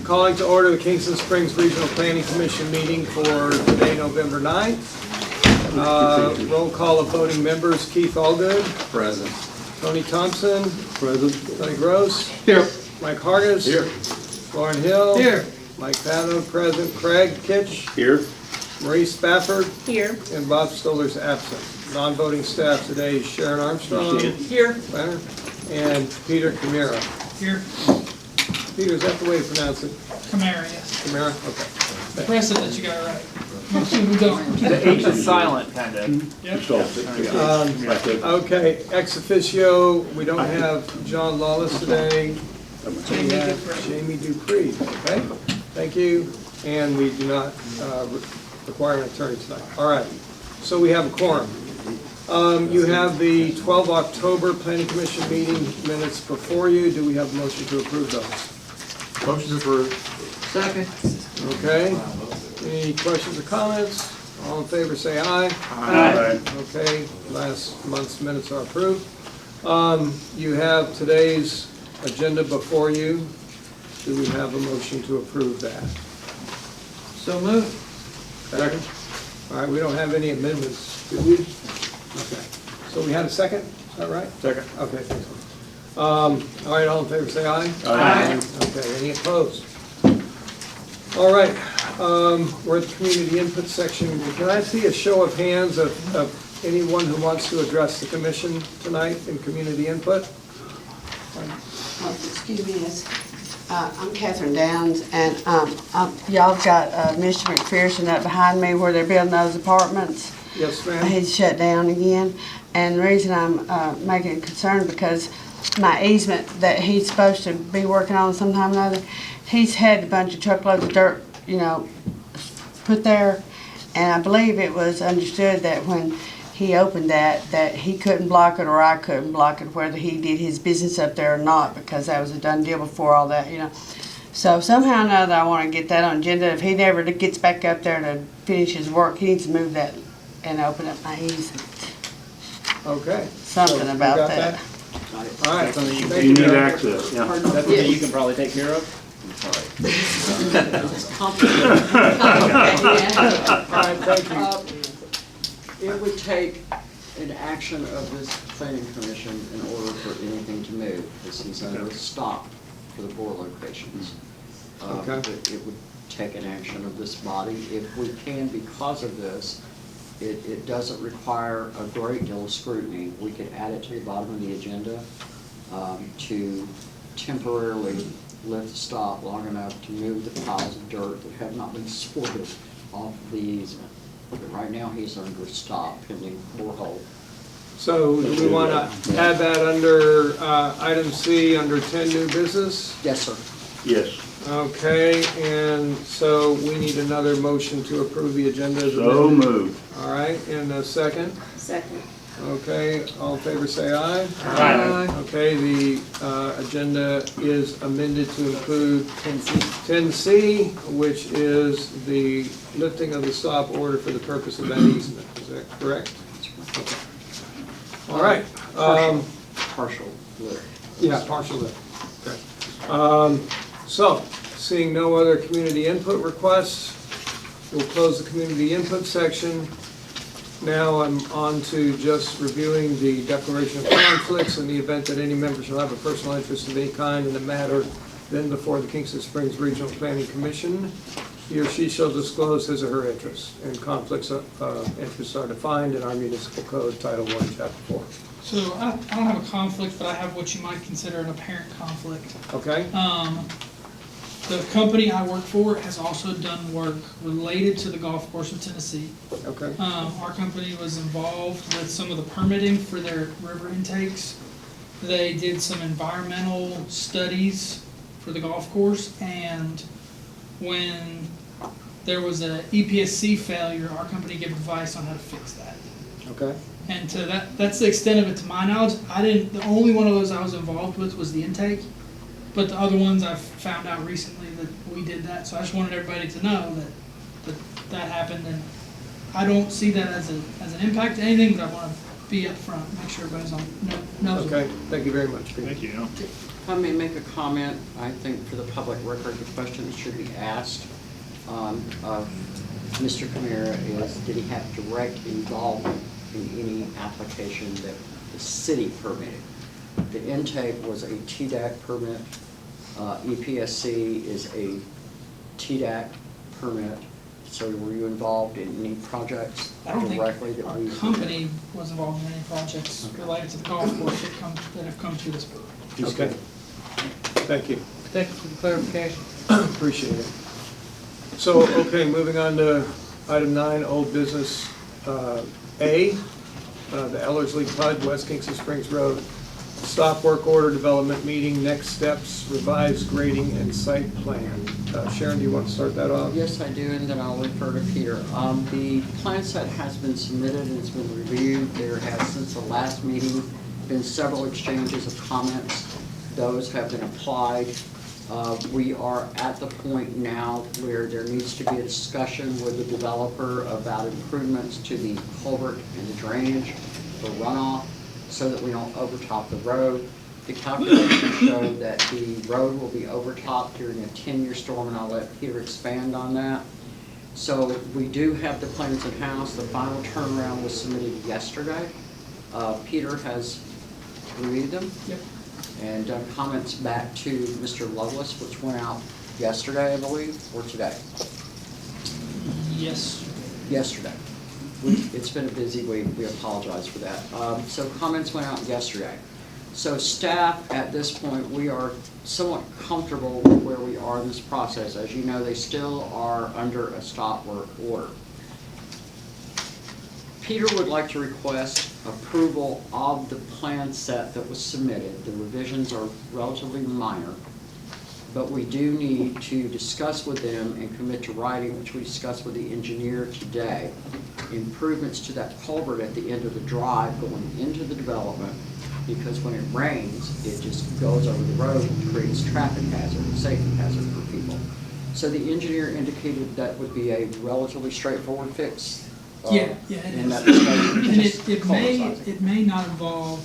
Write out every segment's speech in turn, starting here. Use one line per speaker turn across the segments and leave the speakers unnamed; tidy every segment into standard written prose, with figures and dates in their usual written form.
Calling to order the Kingston Springs Regional Planning Commission meeting for today, November 9th. Roll call of voting members: Keith Allgood.
Present.
Tony Thompson.
Present.
Tony Gross.
Here.
Mike Hargis.
Here.
Lauren Hill.
Here.
Mike Pano, present. Craig Kitch.
Here.
Marie Spafford.
Here.
And Bob Stoller's absent. Non-voting staff today is Sharon Armstrong.
Here.
Planner. And Peter Camara.
Here,
Peter, is that the way to pronounce it?
Camara, yes.
Camara? Okay.
Impressive that you got it right. Most people don't.
The H is silent, kind of.
Yep.
Okay, ex officio, we don't have John Lawless today. We have Jamie Dupree, okay? Thank you. And we do not require an attorney tonight. All right, so we have a quorum. You have the 12 October Planning Commission meeting minutes before you. Do we have a motion to approve those?
Motion approved.
Second.
Okay, any questions or comments? All in favor say aye.
Aye.
Okay, last month's minutes are approved. You have today's agenda before you. Do we have a motion to approve that?
So moved.
Second. All right, we don't have any amendments, do we? Okay, so we had a second, is that right?
Second.
Okay, thanks. All right, all in favor say aye.
Aye.
Okay, any opposed? All right, we're at the community input section. Can I see a show of hands of anyone who wants to address the commission tonight in community input?
Excuse me, yes. I'm Catherine Downs, and y'all got Mr. McPherson up behind me where they're building those apartments.
Yes, ma'am.
He's shut down again, and the reason I'm making a concern because my easement that he's supposed to be working on sometime or another, he's had a bunch of truckloads of dirt, put there, and I believe it was understood that when he opened that he couldn't block it or I couldn't block it, whether he did his business up there or not, because that was a done deal before all that, So somehow or another I want to get that on agenda. If he never gets back up there to finish his work, he needs to move that and open up my easement.
Okay.
Something
So, you
about
got
that.
All right.
Something you
Thank
You need
Mary.
access, yeah.
That's something you can probably take care of.
All right, thank you.
It would take an action of this planning commission in order for anything to move, because he's under a stop for the 4 locations.
Okay.
It would take an action of this body. If we can, because of this, it doesn't require a great deal of scrutiny. We could add it to the bottom of the agenda to temporarily lift the stop long enough to move the piles of dirt that have not been sorted off the easement. But right now, he's under a stop pending borehole.
So do we want to add that under item C, under 10 new business?
Yes, sir.
Yes.
Okay, and so we need another motion to approve the agenda as
So
amended.
moved.
All right, and a second?
Second.
Okay, all in favor say aye.
Aye.
Okay, the agenda is amended to include 10C, which is the lifting of the stop order for the purpose of that easement. Is that correct? Okay. All right.
Partial lift.
Yeah, partial lift. Okay. So, seeing no other community input requests, we'll close the community input section. Now I'm on to just reviewing the declaration of conflicts. In the event that any member shall have a personal interest of any kind in the matter, then before the Kingston Springs Regional Planning Commission, he or she shall disclose his or her interests. And conflicts of interests are defined in our municipal code, Title I, Chapter 4.
So I don't have a conflict, but I have what you might consider an apparent conflict.
Okay?
The company I work for has also done work related to the golf course of Tennessee.
Okay.
Our company was involved with some of the permitting for their river intakes. They did some environmental studies for the golf course, and when there was a EPSC failure, our company gave advice on how to fix that.
Okay.
And to that's the extent of it to my knowledge. The only one of those I was involved with was the intake, but the other ones I've found out recently that we did that. So I just wanted everybody to know that happened, and I don't see that as an impact to anything, but I want to be up front, make sure everybody's knows.
Okay, thank you very much, Peter.
Thank you.
If I may make a comment, I think for the public record, the question that should be asked of Mr. Camara is, did he have direct involvement in any application that the city permitted? The intake was a TDAC permit. EPSC is a TDAC permit. So were you involved in any projects
I don't think
directly that
our
we?
company was involved in any projects related to the golf course that have come to this board.
Okay. Thank you.
Thank you for the clarification.
Appreciate it. So, okay, moving on to item 9, old business A, the Ellerslie PUD, West Kingston Springs Road, stop work order development meeting, next steps, revised grading and site plan. Sharon, do you want to start that off?
Yes, I do, and then I'll refer to Peter. The plan set has been submitted and it's been reviewed. There has, since the last meeting, been several exchanges of comments. Those have been applied. We are at the point now where there needs to be a discussion with the developer about improvements to the culvert and the drainage for runoff so that we don't overtop the road. The calculations show that the road will be overtopped during a 10-year storm, and I'll let Peter expand on that. So we do have the plans in-house. The final turnaround was submitted yesterday. Peter has reviewed them.
Yep.
And done comments back to Mr. Lovelace, which went out yesterday, I believe, or today?
Yes.
Yesterday. It's been a busy week, we apologize for that. So comments went out yesterday. So staff, at this point, we are somewhat comfortable with where we are in this process. As you know, they still are under a stop work order. Peter would like to request approval of the plan set that was submitted. The revisions are relatively minor, but we do need to discuss with them and commit to writing, which we discussed with the engineer today, improvements to that culvert at the end of the drive going into the development, because when it rains, it just goes over the road and creates traffic hazard, safety hazard for people. So the engineer indicated that would be a relatively straightforward fix.
Yeah, it
in that
is.
discussion,
And
just cul-de-sac.
it may not involve,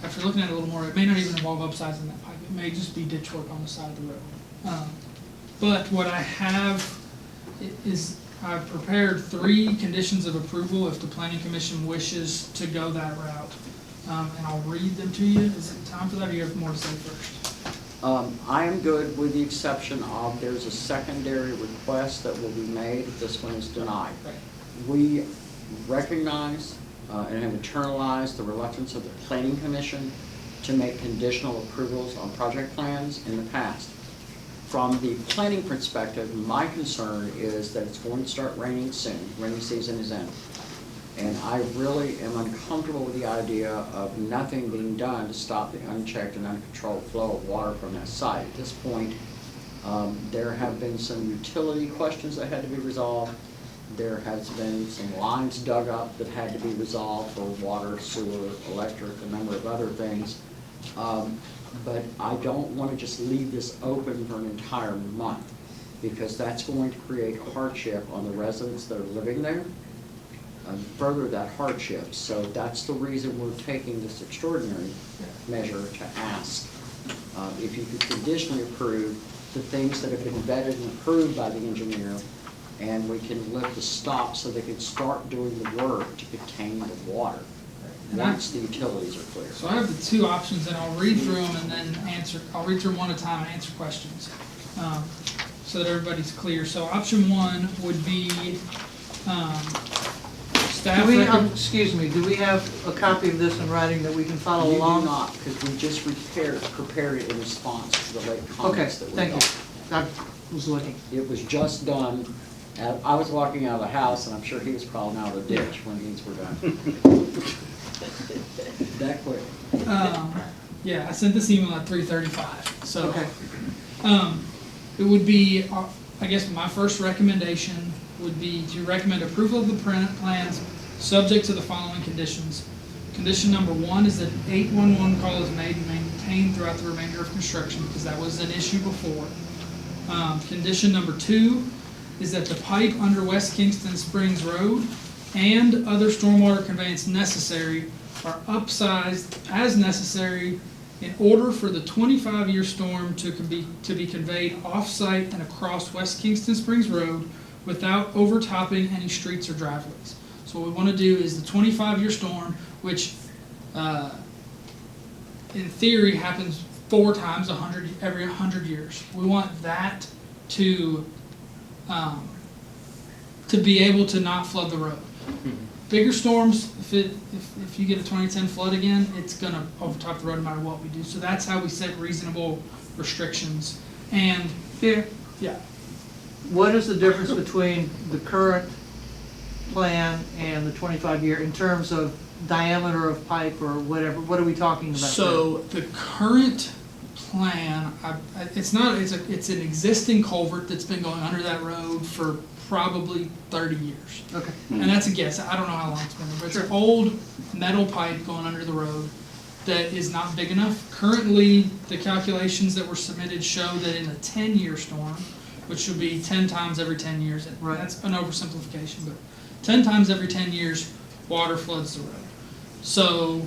after looking at it a little more, it may not even involve upsizing that pipe. It may just be ditch work on the side of the road. But what I have is, I've prepared 3 conditions of approval if the planning commission wishes to go that route. And I'll read them to you. Is it time for that, or you have more to say first?
I am good with the exception of there's a secondary request that will be made if this one is denied.
Right.
We recognize and have internalized the reluctance of the planning commission to make conditional approvals on project plans in the past. From the planning perspective, my concern is that it's going to start raining soon. Rainy season is in. And I really am uncomfortable with the idea of nothing being done to stop the unchecked and uncontrolled flow of water from that site. At this point, there have been some utility questions that had to be resolved. There has been some lines dug up that had to be resolved for water, sewer, electric, a number of other things. But I don't want to just leave this open for an entire month, because that's going to create hardship on the residents that are living there. Further that hardship. So that's the reason we're taking this extraordinary measure to ask if you could conditionally approve the things that have been vetted and approved by the engineer, and we can lift the stop so they can start doing the work to contain the water once the utilities are clear.
So I have the 2 options, and I'll read through them and then answer. I'll read through them one at a time and answer questions, so that everybody's clear. So option 1 would be staff.
Do we, excuse me, do we have a copy of this in writing that we can follow
You
along?
do not, because we just prepared it in response to the late
Okay,
comments that we
thank
got.
you. I was looking.
It was just done, I was walking out of the house, and I'm sure he was crawling out of the ditch when these were done. That quick.
Yeah, I sent this email at 3:35. So
Okay.
it would be, I guess my first recommendation would be to recommend approval of the plans subject to the following conditions. Condition number 1 is that 811 call is made and maintained throughout the remainder of construction, because that was an issue before. Condition number 2 is that the pipe under West Kingston Springs Road and other stormwater conveyance necessary are upsized as necessary in order for the 25-year storm to be conveyed off-site and across West Kingston Springs Road without overtopping any streets or driveways. So what we want to do is the 25-year storm, which in theory happens 4 times every 100 years. We want that to be able to not flood the road. Bigger storms, if you get a 2010 flood again, it's gonna overtop the road no matter what we do. So that's how we set reasonable restrictions. And
Here,
yeah,
what is the difference between the current plan and the 25-year in terms of diameter of pipe or whatever? What are we talking about?
so the current plan, it's an existing culvert that's been going under that road for probably 30 years.
there? Okay.
And that's a guess, I don't know how long it's been there, but it's an old metal pipe going under the road that is not big enough. Currently, the calculations that were submitted show that in a 10-year storm, which would be 10 times every 10 years, and
Right.
that's an oversimplification, but 10 times every 10 years, water floods the road. So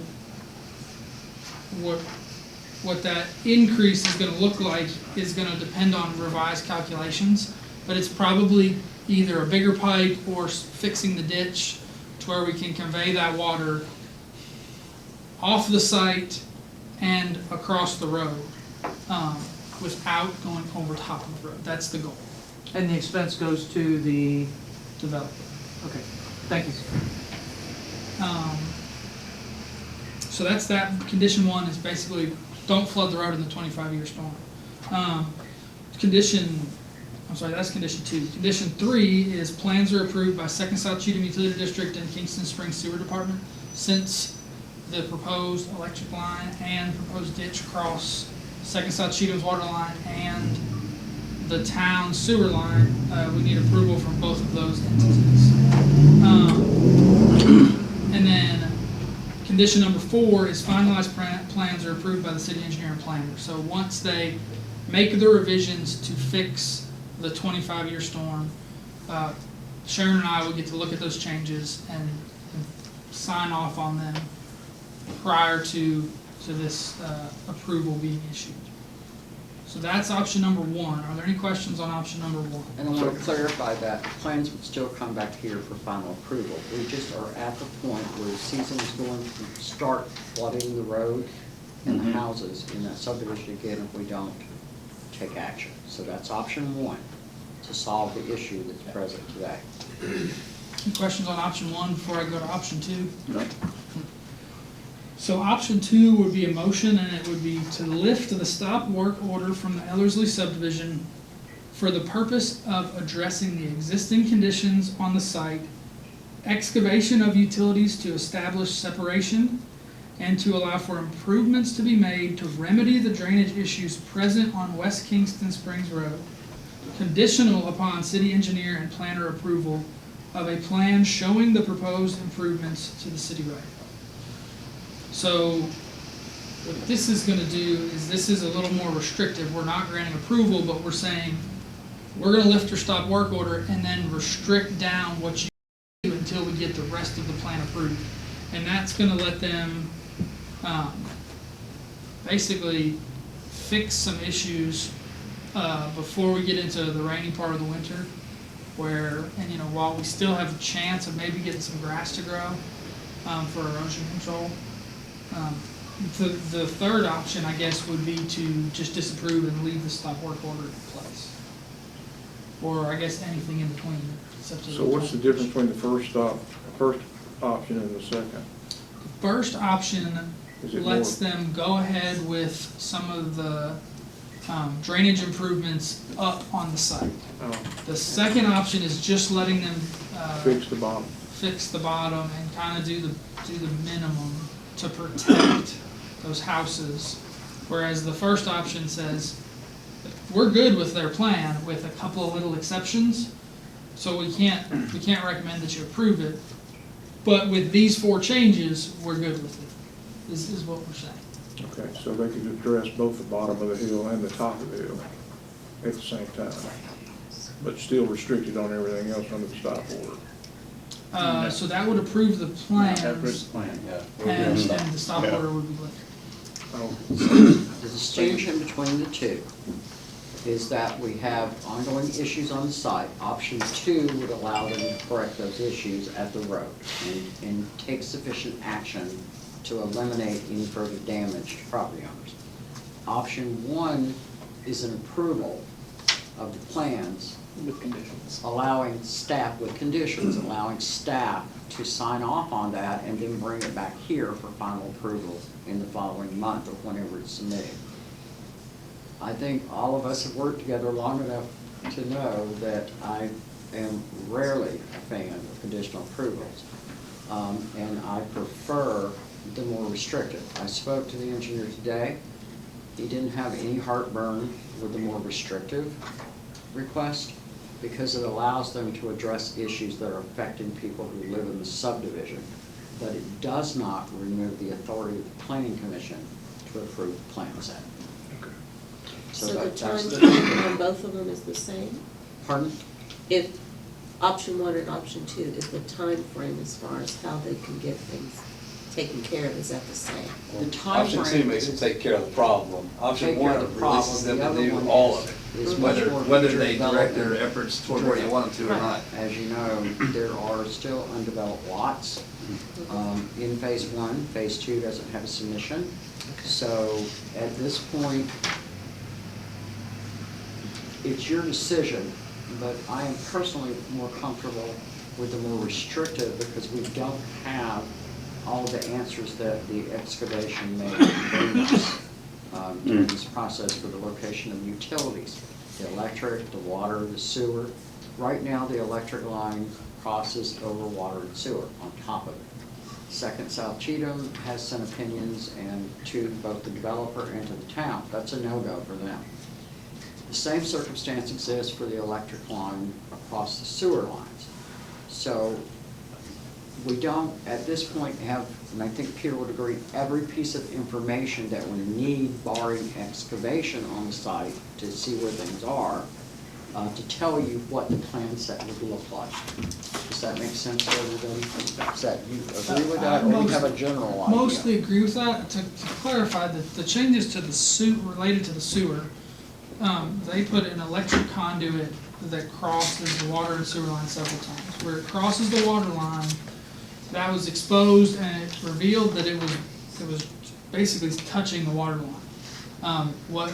what that increase is gonna look like is gonna depend on revised calculations, but it's probably either a bigger pipe or fixing the ditch to where we can convey that water off the site and across the road, without going over top of the road. That's the goal,
And the expense goes to the,
developer.
okay, thank you.
So that's that. Condition 1 is basically don't flood the road in the 25-year storm. That's condition 2. Condition 3 is plans are approved by Second South Cheatham Utility District and Kingston Springs Sewer Department. Since the proposed electric line and proposed ditch across Second South Cheatham's water line and the town sewer line, we need approval from both of those entities. And then condition number 4 is finalized plans are approved by the city engineer and planner. So once they make the revisions to fix the 25-year storm, Sharon and I will get to look at those changes and sign off on them prior to this approval being issued. So that's option number 1. Are there any questions on option number 1?
And I want to clarify that plans would still come back here for final approval. We just are at the point where the season is going to start flooding the road and the houses in that subdivision again if we don't take action. So that's option 1, to solve the issue that's present today.
Any questions on option 1 before I go to option 2?
No.
So option 2 would be a motion, and it would be to lift the stop work order from the Ellerslie subdivision for the purpose of addressing the existing conditions on the site, excavation of utilities to establish separation, and to allow for improvements to be made to remedy the drainage issues present on West Kingston Springs Road, conditional upon city engineer and planner approval of a plan showing the proposed improvements to the city right. So what this is gonna do is this is a little more restrictive. We're not granting approval, but we're saying, we're gonna lift your stop work order and then restrict down what you do until we get the rest of the plan approved. And that's gonna let them, basically fix some issues, before we get into the rainy part of the winter. While we still have a chance of maybe getting some grass to grow, for erosion control. The third option, I guess, would be to just disapprove and leave the stop work order in place. Or I guess anything in between. It's up to
So what's the difference between the first option and the second?
The first option
Is it
lets
more-
them go ahead with some of the drainage improvements up on the site. The second option is just letting them
Fix the bottom.
fix the bottom and kind of do the minimum to protect those houses. Whereas the first option says, we're good with their plan with a couple of little exceptions, so we can't recommend that you approve it. But with these 4 changes, we're good with it, is what we're saying.
Okay, so they could address both the bottom of the hill and the top of the hill at the same time, but still restricted on everything else under the stop order.
So that would approve the plans,
plan, yeah.
and the stop
Yeah.
order would be lifted.
Oh,
The distinction between the two is that we have ongoing issues on the site. Option 2 would allow them to correct those issues at the road and take sufficient action to eliminate any further damage to property owners. Option 1 is an approval of the plans
With conditions.
allowing staff, with conditions, allowing staff to sign off on that and then bring it back here for final approval in the following month or whenever it's submitted. I think all of us have worked together long enough to know that I am rarely a fan of conditional approvals. And I prefer the more restrictive. I spoke to the engineer today. He didn't have any heartburn with the more restrictive request because it allows them to address issues that are affecting people who live in the subdivision. But it does not remove the authority of the planning commission to approve the plan set.
So the
that's
time frame on both of them is the same?
Pardon?
If option 1 and option 2, is the time frame as far as how they can get things taken care of, is that the same?
The time
Option
frame
2 makes them
is-
take care of the problem. Option
Take care
1
of the problem.
releases them
The
to
other
do
one
all
is-
of it.
is much
Whether,
more
whether
future
they direct their
development.
efforts toward where you want them to or not.
As you know, there are still undeveloped lots in phase 1. Phase 2 doesn't have a submission. So at this point, it's your decision, but I am personally more comfortable with the more restrictive because we don't have all the answers that the excavation may bring us during this process for the location of utilities, the electric, the water, the sewer. Right now, the electric line crosses over water and sewer on top of it. Second South Cheatham has some opinions, and to both the developer and to the town, that's a no-go for them. The same circumstance exists for the electric line across the sewer lines. So we don't, at this point, have, and I think Peter would agree, every piece of information that we need barring excavation on the site to see where things are, to tell you what the plan set would look like. Does that make sense to everybody? Does that, you agree with that, or do you have a general idea?
Mostly agree with that. To clarify, the changes to the related to the sewer, they put an electric conduit that crosses the water and sewer line several times. Where it crosses the water line, that was exposed and it revealed that it was basically touching the water line. What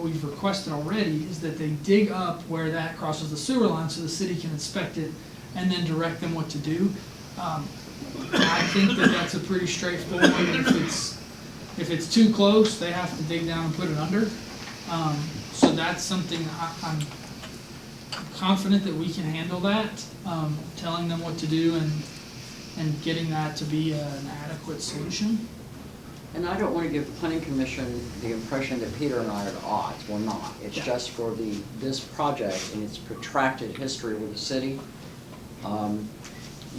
we've requested already is that they dig up where that crosses the sewer line so the city can inspect it and then direct them what to do. I think that that's a pretty straightforward, if it's too close, they have to dig down and put it under. So that's something I'm confident that we can handle that, telling them what to do and getting that to be an adequate solution.
And I don't want to give the planning commission the impression that Peter and I are at odds. We're not. It's just for this project and its protracted history with the city.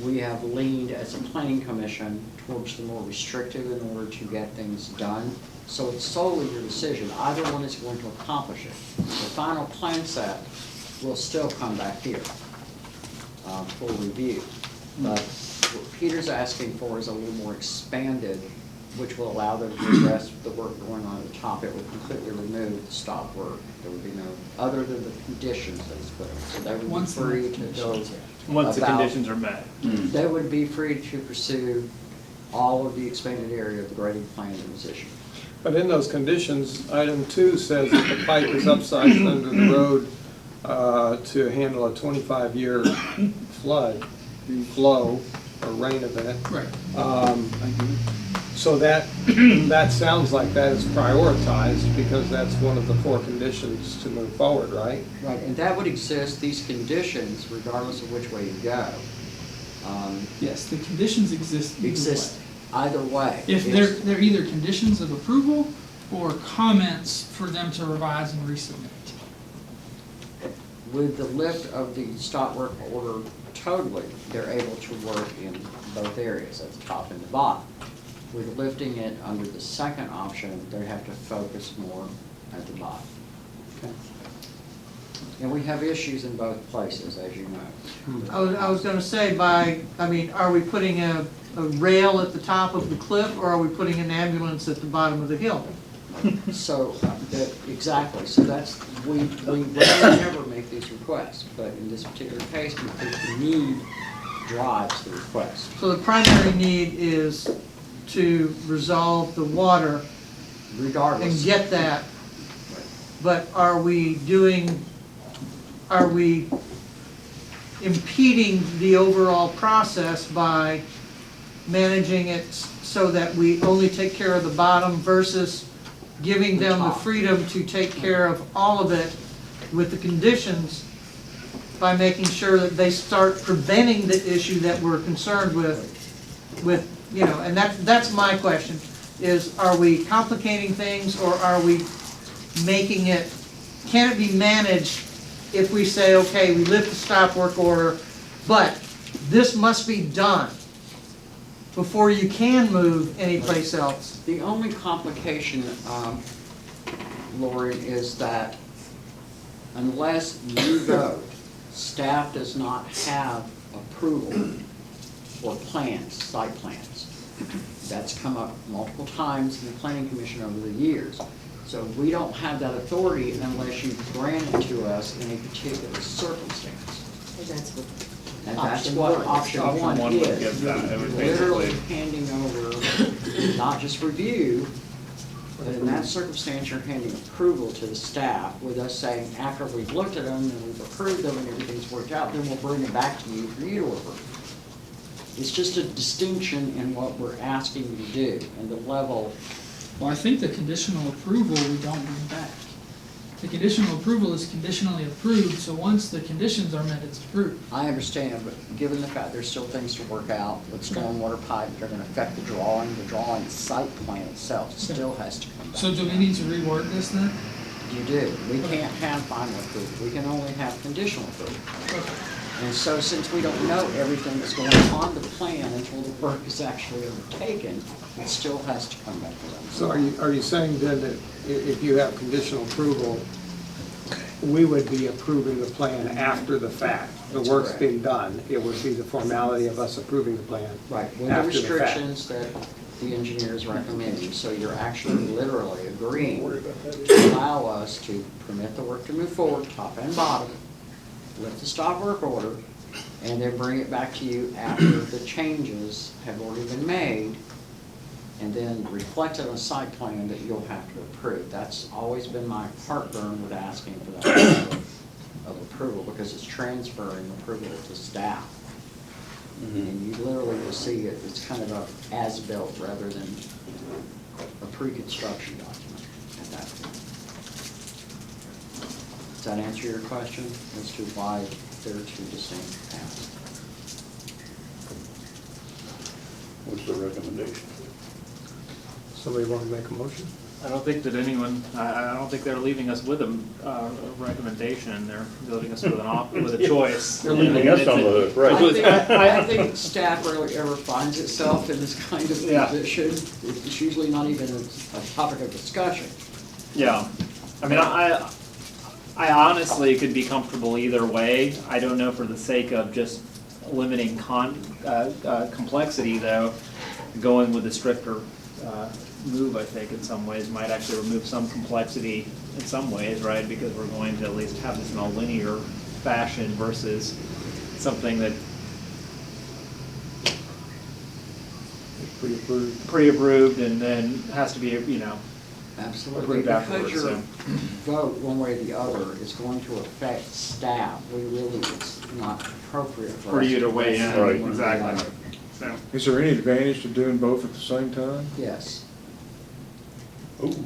We have leaned as a planning commission towards the more restrictive in order to get things done. So it's solely your decision. Either one is going to accomplish it. The final plan set will still come back here for review. But what Peter's asking for is a little more expanded, which will allow them to address the work going on at the top. It will completely remove the stop work. There would be no, other than the conditions that he's put in. So they would be
Once the
free to go
Once the
about-
conditions are met.
They would be free to pursue all of the expanded area of the grading plan that was issued.
But in those conditions, item 2 says that the pipe is upsized under the road to handle a 25-year flow or rain event.
Right.
So that sounds like that is prioritized because that's one of the 4 conditions to move forward, right?
Right, and that would exist, these conditions, regardless of which way you go,
Yes, the conditions exist either
exist
way.
either way.
If
It's-
they're either conditions of approval or comments for them to revise and resubmit.
With the lift of the stop work order totally, they're able to work in both areas, at the top and the bottom. With lifting it under the second option, they have to focus more at the bottom. Okay. And we have issues in both places, as you know.
I was gonna say are we putting a rail at the top of the cliff, or are we putting an ambulance at the bottom of the hill?
So, exactly, so that's, we rarely never make these requests, but in this particular case, we think the need drives the request.
So the primary need is to resolve the water and
Regardless.
get that, but are we impeding the overall process by managing it so that we only take care of the bottom versus giving them the freedom to take care of all of it with the conditions by making sure that they start preventing the issue that we're concerned with, you know, and that's my question, is are we complicating things or are we making it, can it be managed if we say, okay, we lift the stop work order, but this must be done before you can move anyplace else?
The only complication, Lori, is that unless you vote, staff does not have approval for plans, site plans. That's come up multiple times in the Planning Commission over the years. So we don't have that authority unless you grant it to us in a particular circumstance.
And that's what
And that's
option
what
one.
option
Option
one
one would
is.
give that. It
You're
would
literally
basically-
handing over, not just review, but in that circumstance, you're handing approval to the staff with us saying, after we've looked at them and we've approved them and everything's worked out, then we'll bring it back to you for you to approve. It's just a distinction in what we're asking you to do and the level.
Well, I think the conditional approval we don't bring back. The conditional approval is conditionally approved, so once the conditions are met, it's approved.
I understand, but given the fact there's still things to work out with stormwater pipe that are gonna affect the drawing site plan itself still has to come back.
So do we need to rework this then?
You do. We can't have final approval. We can only have conditional approval.
Okay.
And so since we don't know everything that's going on the plan until the work is actually undertaken, it still has to come back to them.
So are you saying then that if you have conditional approval, we would be approving the plan after the fact? The
That's
work's
correct.
been done, it would be the formality of us approving the plan
Right, with the
after the fact?
restrictions that the engineer is recommending. So you're actually literally agreeing to allow us to permit the work to move forward, top and bottom, lift the stop work order, and then bring it back to you after the changes have already been made, and then reflect it on a site plan that you'll have to approve. That's always been my heartburn with asking for that level of approval, because it's transferring approval to staff. And you literally will see it, it's kind of a as-built rather than a pre-construction document at that point. Does that answer your question as to why there are two distinct paths?
What's the recommendation?
Somebody want to make a motion?
I don't think that anyone, I don't think they're leaving us with a recommendation, they're leaving us with with a choice.
They're leaving us on the hook, right.
I think staff rarely ever finds itself in this kind of
Yeah.
position. It's usually not even a topic of discussion.
Yeah, I mean, I honestly could be comfortable either way. I don't know, for the sake of just limiting complexity though, going with a stricter move, I think, in some ways, might actually remove some complexity in some ways, right? Because we're going to at least have this in a linear fashion versus something that
Pre-approved.
pre-approved and then has to be,
Absolutely.
Approved afterwards,
Because your
so.
vote, one way or the other, is going to affect staff. It's not appropriate for us.
for you to weigh in.
Right.
one way or the
Exactly.
other.
So,
Is there any advantage to doing both at the same time
Yes.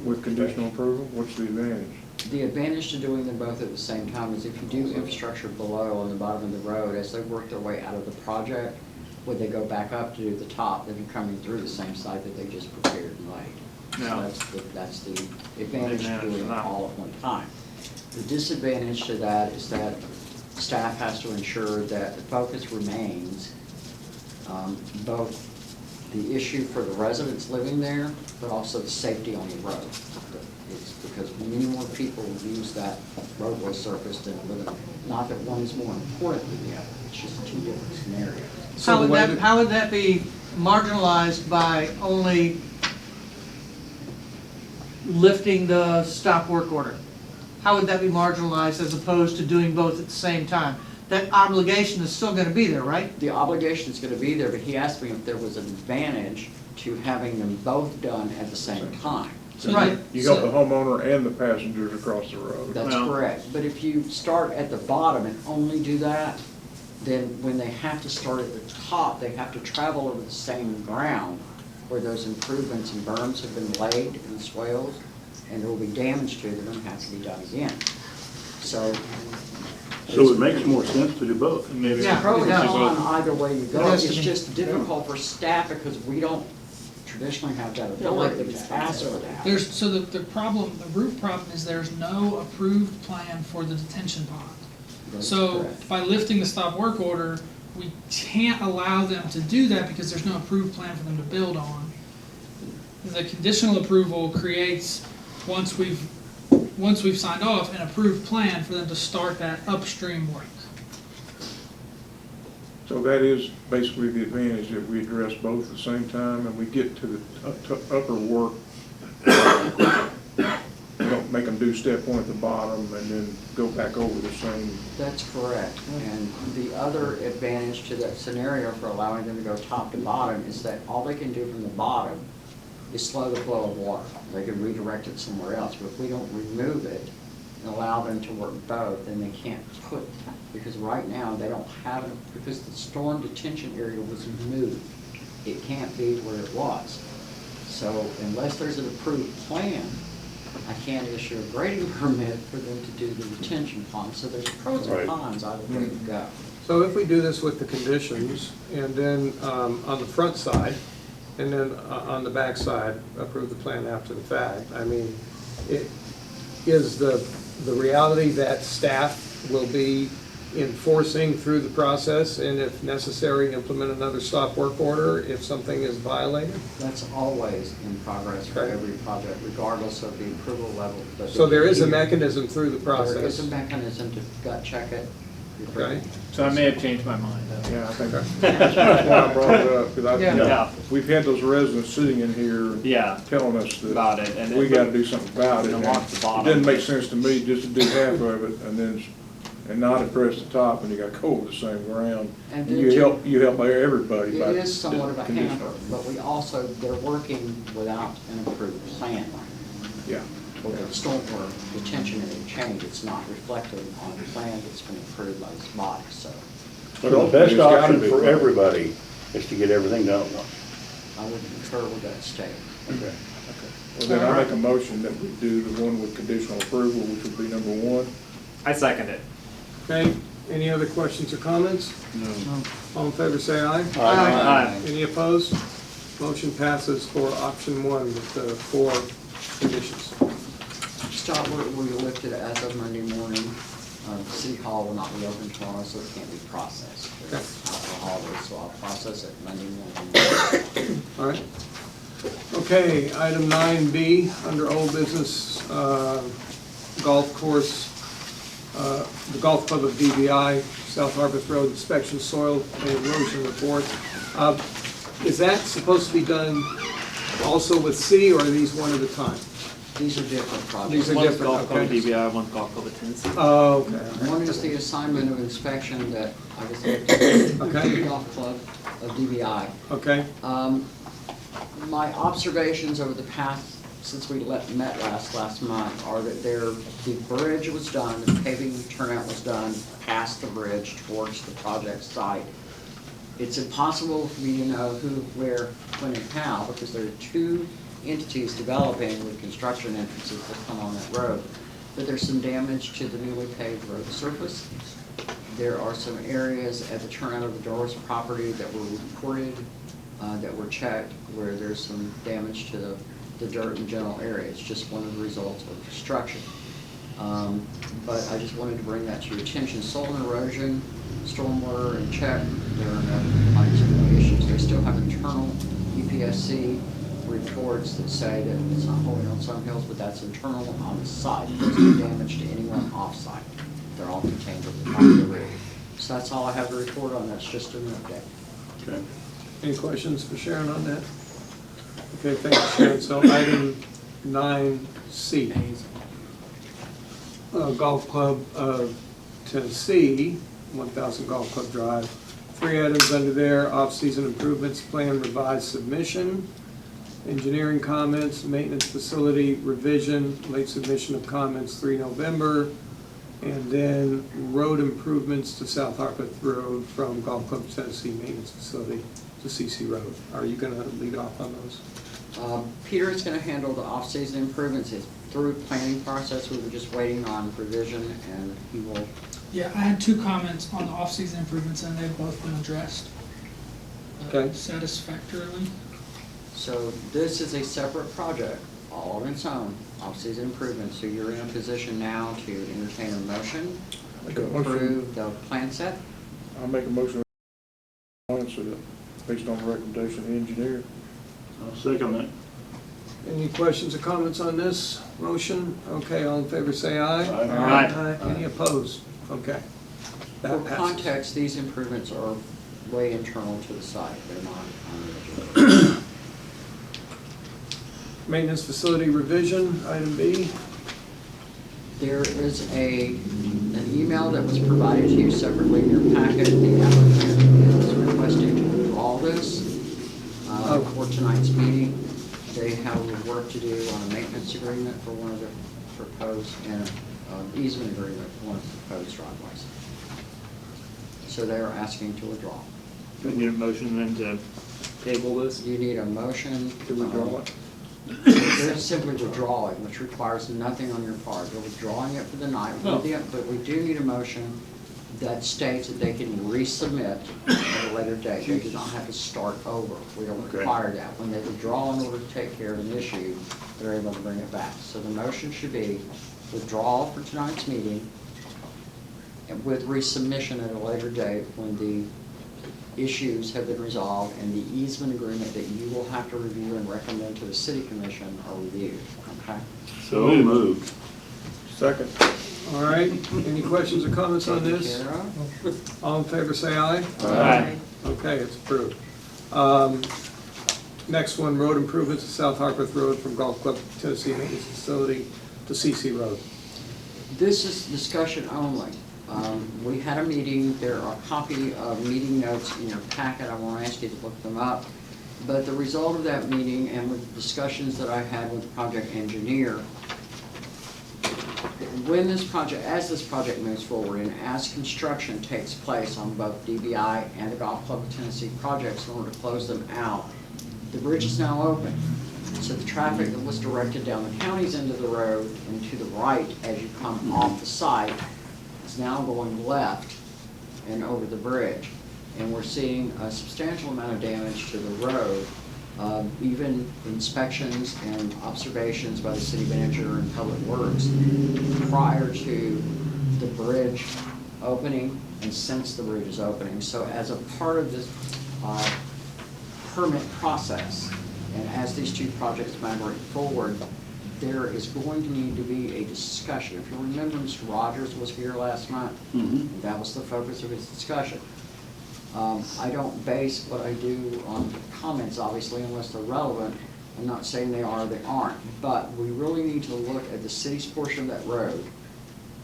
with conditional approval? What's the advantage?
The advantage to doing them both at the same time is if you do infrastructure below on the bottom of the road, as they work their way out of the project, when they go back up to do the top, then you're coming through the same site that they just prepared and laid.
Yeah.
So that's the advantage to
Advantage
doing
of
it
that.
all at one time. The disadvantage to that is that staff has to ensure that the focus remains both the issue for the residents living there, but also the safety on the road. It's the because many more people use that roadway surface than live in. Not that one's more important than the other, it's just two different scenarios.
So the way that-
How would that be marginalized by only lifting the stop work order? How would that be marginalized as opposed to doing both at the same time? That obligation is still gonna be there, right?
The obligation is gonna be there, but he asked me if there was an advantage to having them both done at the same time.
So
Right.
You got the homeowner and the passengers across the road.
That's
Well-
correct, but if you start at the bottom and only do that, then when they have to start at the top, they have to travel over the same ground where those improvements and berms have been laid and swales, and there will be damage to them and have to be done again. So.
So it makes more sense to do both.
Maybe.
Yeah.
Pro and
it does.
con either way you
It
go,
has
it's
to be.
just difficult for staff because we don't traditionally have that
Don't want
ability
the
to ask for that.
There's, so the problem, the root problem is there's no approved plan for the detention pond.
That's
So
correct.
by lifting the stop work order, we can't allow them to do that because there's no approved plan for them to build on. The conditional approval creates, once we've signed off, an approved plan for them to start that upstream work.
So that is basically the advantage, that we address both at the same time and we get to the upper work. We don't make them do step one at the bottom and then go back over the same.
That's correct. And the other advantage to that scenario for allowing them to go top to bottom is that all they can do from the bottom is slow the flow of water. They can redirect it somewhere else, but if we don't remove it and allow them to work both, then they can't put, because right now they don't have it, because the storm detention area was moved. It can't be where it was. So unless there's an approved plan, I can't issue a grading permit for them to do the retention pond. So there's pros and
Right.
cons either way you go.
So if we do this with the conditions, and then on the front side, and then on the back side, approve the plan after the fact, I mean, it is the reality that staff will be enforcing through the process, and if necessary, implement another stop work order if something is violated?
That's always in progress for
Okay.
every project, regardless of the approval level. But
So there is a
here,
mechanism through the
There is
process?
a mechanism to gut check it.
Okay.
So I may have changed my mind.
Yeah, I think that's why I brought it up, because
Yeah.
we've had those residents sitting in here
Yeah,
telling us that
about it. And
we gotta do something about it.
And
And
watch the bottom.
It didn't make sense to me just to do half of it and then, and not address the top, and you got to go over the same ground.
And
And
then
you help everybody by.
It is somewhat of a
conditional.
hamper, but we also, they're working without an approved plan.
Yeah.
For the stormwater detention area change, it's not reflected on the plan that's been approved by this body, so
But the
ultimately,
best
it's gotta
option
be
for
right.
everybody is to get everything done at once.
I would concur with that statement.
Okay.
Well, then I make a motion that we do the one with conditional approval, which would be number one.
I second it.
Okay, any other questions or comments?
No.
All in favor, say aye.
Aye.
Any opposed? Motion passes for option one with the 4 conditions.
Scott, we lifted it as of Monday morning. City Hall will not be open tomorrow, so it can't be processed.
Okay.
After the holiday, so I'll process it Monday morning.
All right. Okay, item 9B, under old business, golf course, the Golf Club of DBI, South Harvest Road inspection, soil and erosion report. Is that supposed to be done also with C, or are these one at a time?
These are different projects.
These are
One's
different,
golf club
okay.
DBI, one's golf club of Tennessee.
Oh, okay.
One is the assignment of inspection that, I guess, the
Okay.
Golf Club of DBI.
Okay,
My observations over the past, since we met last month, are that the bridge was done, the paving turnout was done past the bridge towards the project site. It's impossible for me to know who, where, when, and how, because there are 2 entities developing with construction entrances that come on that road. But there's some damage to the newly paved road surface. There are some areas at the turnout of the Doris property that were reported, that were checked, where there's some damage to the dirt and general area. It's just one of the results of construction. But I just wanted to bring that to your attention. Soil and erosion, stormwater and check, there are no issues. They still have internal EPSC reports that say that it's not holding on some hills, but that's internal on the site. There's no damage to anyone off-site. They're all contained at the top of the rig. So that's all I have to report on. That's just an update.
Okay.
Any questions for Sharon on that? Okay, thank you, Sharon. So item 9C. Golf Club of Tennessee, 1000 Golf Club Drive. 3 items under there: off-season improvements plan revised submission, engineering comments, maintenance facility revision, late submission of comments 3 November, and then road improvements to South Harpeth Road from Golf Club of Tennessee maintenance facility to CC Road. Are you gonna lead off on those?
Peter is going to handle the off-season improvements. It's through planning process. We were just waiting on revision, and he will.
Yeah, I had 2 comments on the off-season improvements, and they've both been addressed
Okay.
satisfactorily.
So this is a separate project, all on its own, off-season improvements. So you're in a position now to entertain a motion
Make
to
a motion.
approve the plan set.
I'll make a motion based on the recommendation of the engineer.
I'll second that.
Any questions or comments on this motion? Okay, all in favor say aye.
Aye.
Any opposed? Okay.
For
That passes.
context, these improvements are way internal to the site. They're not on the agenda.
Maintenance facility revision, item B.
There is an email that was provided to you separately in your packet. The applicant is requesting to withdraw this for tonight's meeting. They have work to do on a maintenance agreement for one of the proposed, and an easement agreement for one of the proposed driveways. So they are asking to withdraw.
Do we need a motion then to table this?
You need a motion.
To withdraw it.
They're simply withdrawing, which requires nothing on your part. They're withdrawing it for the night,
Oh.
but we do need a motion that states that they can resubmit at a later date. They do not have to start over. We don't
Okay.
require that. When they withdraw in order to take care of an issue, they're able to bring it back. So the motion should be withdrawal for tonight's meeting and with resubmission at a later date when the issues have been resolved and the easement agreement that you will have to review and recommend to the city commission are reviewed, okay?
So moved.
Second.
All right, any questions or comments on
Taken
this?
care of.
All in favor say aye.
Aye.
Okay, it's approved. Next one, road improvements to South Harpeth Road from Golf Club Tennessee Maintenance Facility to CC Road.
This is discussion only. We had a meeting, there are a copy of meeting notes in your packet, I won't ask you to look them up. But the result of that meeting and with the discussions that I had with the project engineer, when this project, as this project moves forward and as construction takes place on both DBI and the Golf Club of Tennessee projects in order to close them out, the bridge is now open. So the traffic that was directed down the county's end of the road and to the right as you come off the site is now going left and over the bridge. And we're seeing a substantial amount of damage to the road. Even inspections and observations by the city manager and public works prior to the bridge opening and since the bridge is opening. So as a part of this permit process, and as these two projects migrate forward, there is going to need to be a discussion. If you remember, Mr. Rogers was here last month.
Mhm.
That was the focus of his discussion. I don't base what I do on comments, obviously, unless they're relevant. I'm not saying they are or they aren't, but we really need to look at the city's portion of that road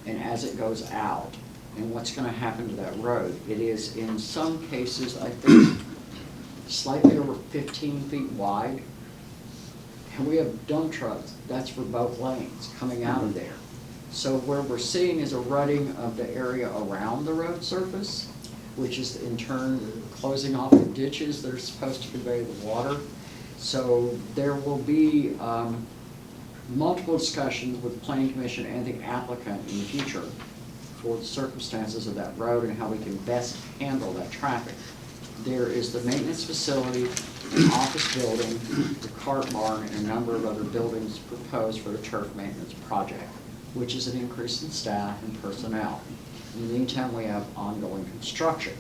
and as it goes out and what's going to happen to that road. It is, in some cases, I think, slightly over 15 feet wide. And we have dump trucks, that's for both lanes, coming out of there. So where we're seeing is a rutting of the area around the road surface, which is in turn closing off the ditches that are supposed to convey the water. So there will be multiple discussions with the Planning Commission and the applicant in the future for the circumstances of that road and how we can best handle that traffic. There is the maintenance facility, the office building, the cart barn, and a number of other buildings proposed for the turf maintenance project, which is an increase in staff and personnel. In the meantime, we have ongoing construction.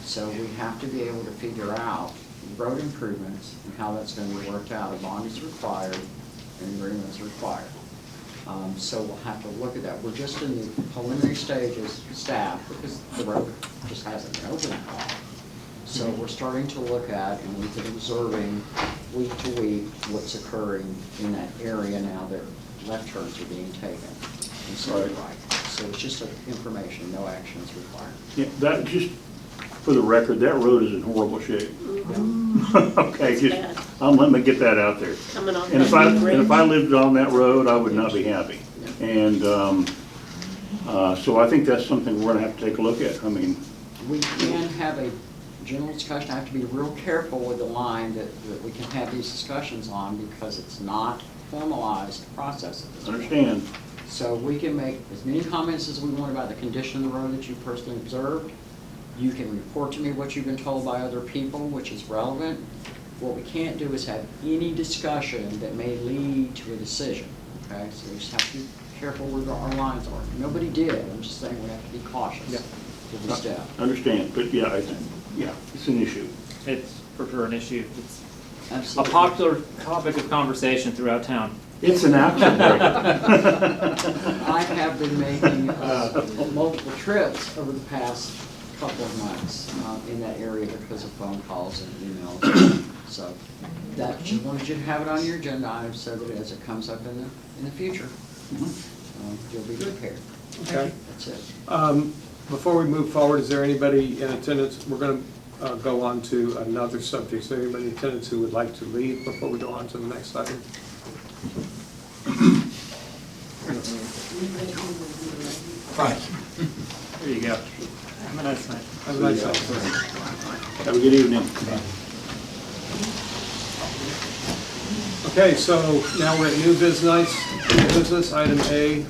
So we have to be able to figure out road improvements and how that's gonna be worked out. A bond is required, and agreement is required. So we'll have to look at that. We're just in the preliminary stages, staff, because the road just hasn't been open at all. So we're starting to look at, and we've been observing week to week what's occurring in that area now that left turns are being taken instead of right. So it's just information, no action is required.
Yeah, that, just for the record, that road is in horrible shape. Okay,
It's
just,
bad.
let me get that out there.
Coming off
And if
that new
and if I
bridge.
lived on that road, I would not be happy. And, so I think that's something we're gonna have to take a look at. I mean,
We can have a general discussion. I have to be real careful with the line that we can have these discussions on because it's not formalized process at this point.
understand,
So we can make as many comments as we want about the condition of the road that you personally observed. You can report to me what you've been told by other people, which is relevant. What we can't do is have any discussion that may lead to a decision, okay? So we just have to be careful where our lines are. Nobody did, I'm just saying we have to be cautious with the step.
understand, but yeah, it's an issue.
It's for sure an issue. It's a
Absolutely.
popular topic of conversation throughout town.
It's an action
I have been making multiple trips over the past couple of months in that area because of phone calls and emails. So that, just wanted you to have it on your agenda item so that as it comes up in the future, you'll be prepared.
Okay.
That's it.
Before we move forward, is there anybody in attendance? We're going to go on to another subject. Is there anybody in attendance who would like to leave before we go on to the next item?
There you go. Have a nice night.
Have a nice night.
Have a good evening.
Okay, so now we're at new business, item A,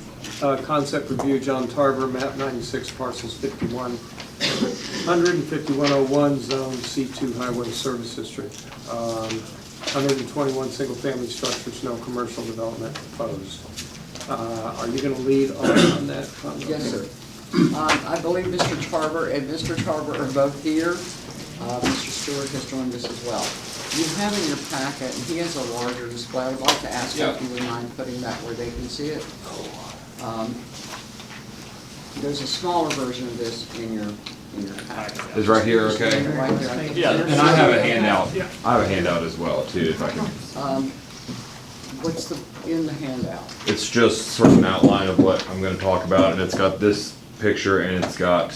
concept review, John Tarver, map 96, parcels 5100 and 5101, zone C2 Highway Service District. 121 single-family structures, no commercial development proposed. Are you going to lead on that?
Yes, sir. I believe Mr. Tarver and Mr. Tarver are both here. Mr. Stewart has joined us as well. You have in your packet, and he has a larger display. I would like to ask if you would mind putting that where they can see it. There's a smaller version of this in your packet.
Is right here, okay?
Right there.
Yeah.
And I have a handout. I have a handout as well too, if I can.
What's in the handout?
It's just sort of an outline of what I'm gonna talk about, and it's got this picture and it's got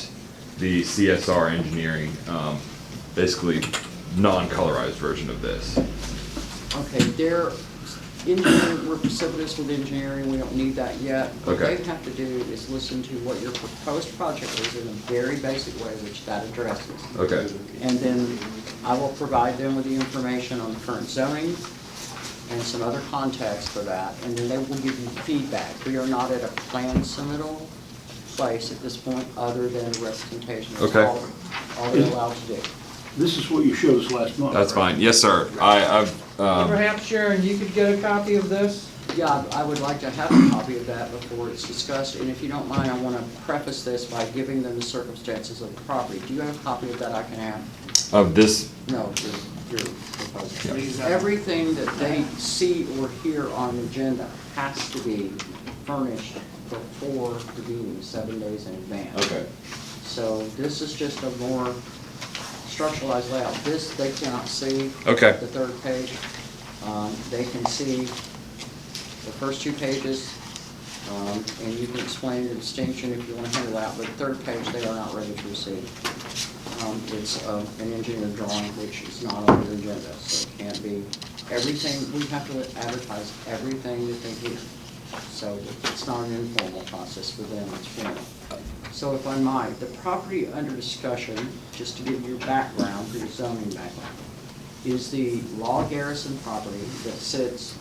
the CSR engineering, basically non-colorized version of this.
Okay, their engineering, we're precipitous with engineering, we don't need that yet. What
Okay.
they have to do is listen to what your proposed project is in a very basic way, which that addresses.
Okay,
And then I will provide them with the information on the current zoning and some other context for that, and then they will give you feedback. We are not at a plan submittal place at this point, other than representation. That's
Okay.
all they're allowed to do.
This is what you showed us last month.
that's
right?
fine. Yes, sir. I've,
Perhaps Sharon, you could get a copy of this?
Yeah, I would like to have a copy of that before it's discussed, and if you don't mind, I want to preface this by giving them the circumstances of the property. Do you have a copy of that I can have?
of this,
No, your proposal. Everything that they see or hear on the agenda has to be furnished before the meeting, 7 days in advance.
okay,
So this is just a more structuralized layout. This, they cannot see.
Okay.
The third page. They can see the first 2 pages, and you can explain the distinction if you want to handle that, but the third page, they are not ready to receive. It's an engineer drawing, which is not on the agenda, so it can't be everything, we have to advertise everything that they hear. So it's not an informal process for them, it's formal. So if I might, the property under discussion, just to give you your background, for your zoning background, is the Law Garrison property that sits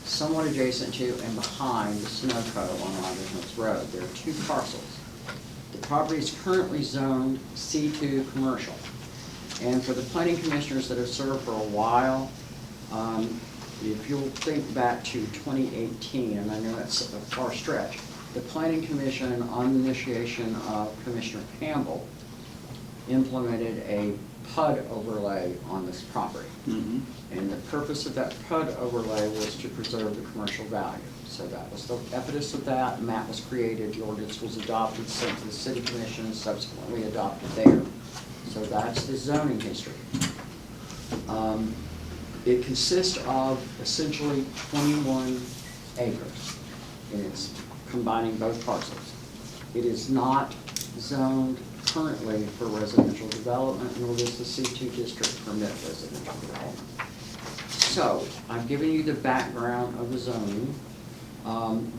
somewhat adjacent to and behind the Sunoco on Robin Hills Road. There are 2 parcels. The property is currently zoned C2 commercial. And for the planning commissioners that have served for a while, if you'll think back to 2018, and I know that's a far stretch, the planning commission, on the initiation of Commissioner Campbell, implemented a PUD overlay on this property.
Mhm.
And the purpose of that PUD overlay was to preserve the commercial value. So that was the impetus of that, map was created, the ordinance was adopted, sent to the city commission, and subsequently adopted there. So that's the zoning history. It consists of essentially 21 acres, and it's combining both parcels. It is not zoned currently for residential development, nor does the C2 district permit residential development. So, I'm giving you the background of the zoning.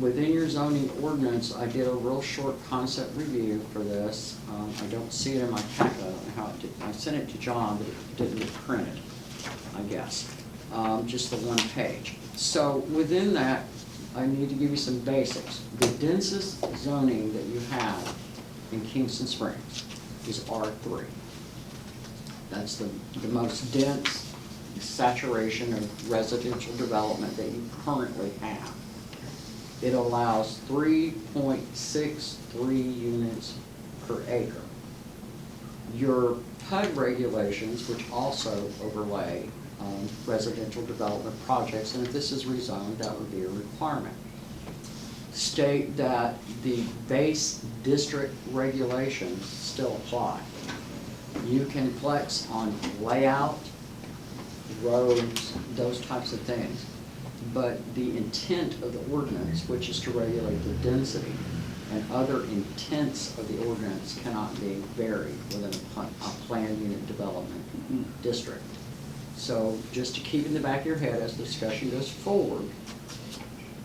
Within your zoning ordinance, I did a real short concept review for this. I don't see it in my packet, I don't know how it did. I sent it to John, but it didn't get printed, I guess. Just the one page. So, within that, I need to give you some basics. The densest zoning that you have in Kingston Springs is R3. That's the most dense saturation of residential development that you currently have. It allows 3.63 units per acre. Your PUD regulations, which also overlay residential development projects, and if this is rezoned, that would be a requirement, state that the base district regulations still apply. You can flex on layout, roads, those types of things, but the intent of the ordinance, which is to regulate the density, and other intents of the ordinance cannot be varied within a planned unit development district. So just to keep in the back of your head as the discussion goes forward,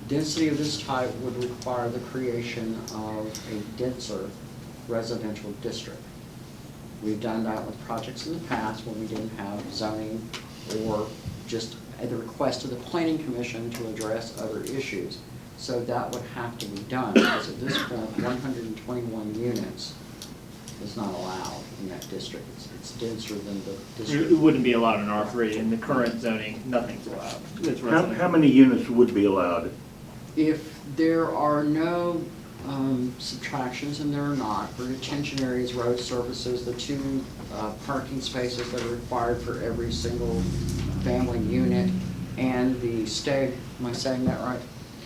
density of this type would require the creation of a denser residential district. We've done that with projects in the past when we didn't have zoning or just at the request of the planning commission to address other issues. So that would have to be done, because at this point, 121 units is not allowed in that district. It's denser than the district.
It wouldn't be allowed in R3. In the current zoning, nothing's allowed. It's
How
residential.
many units would be allowed?
If there are no subtractions, and there are not, for detention areas, road services, the 2 parking spaces that are required for every single family unit, and the steg, am I saying that right?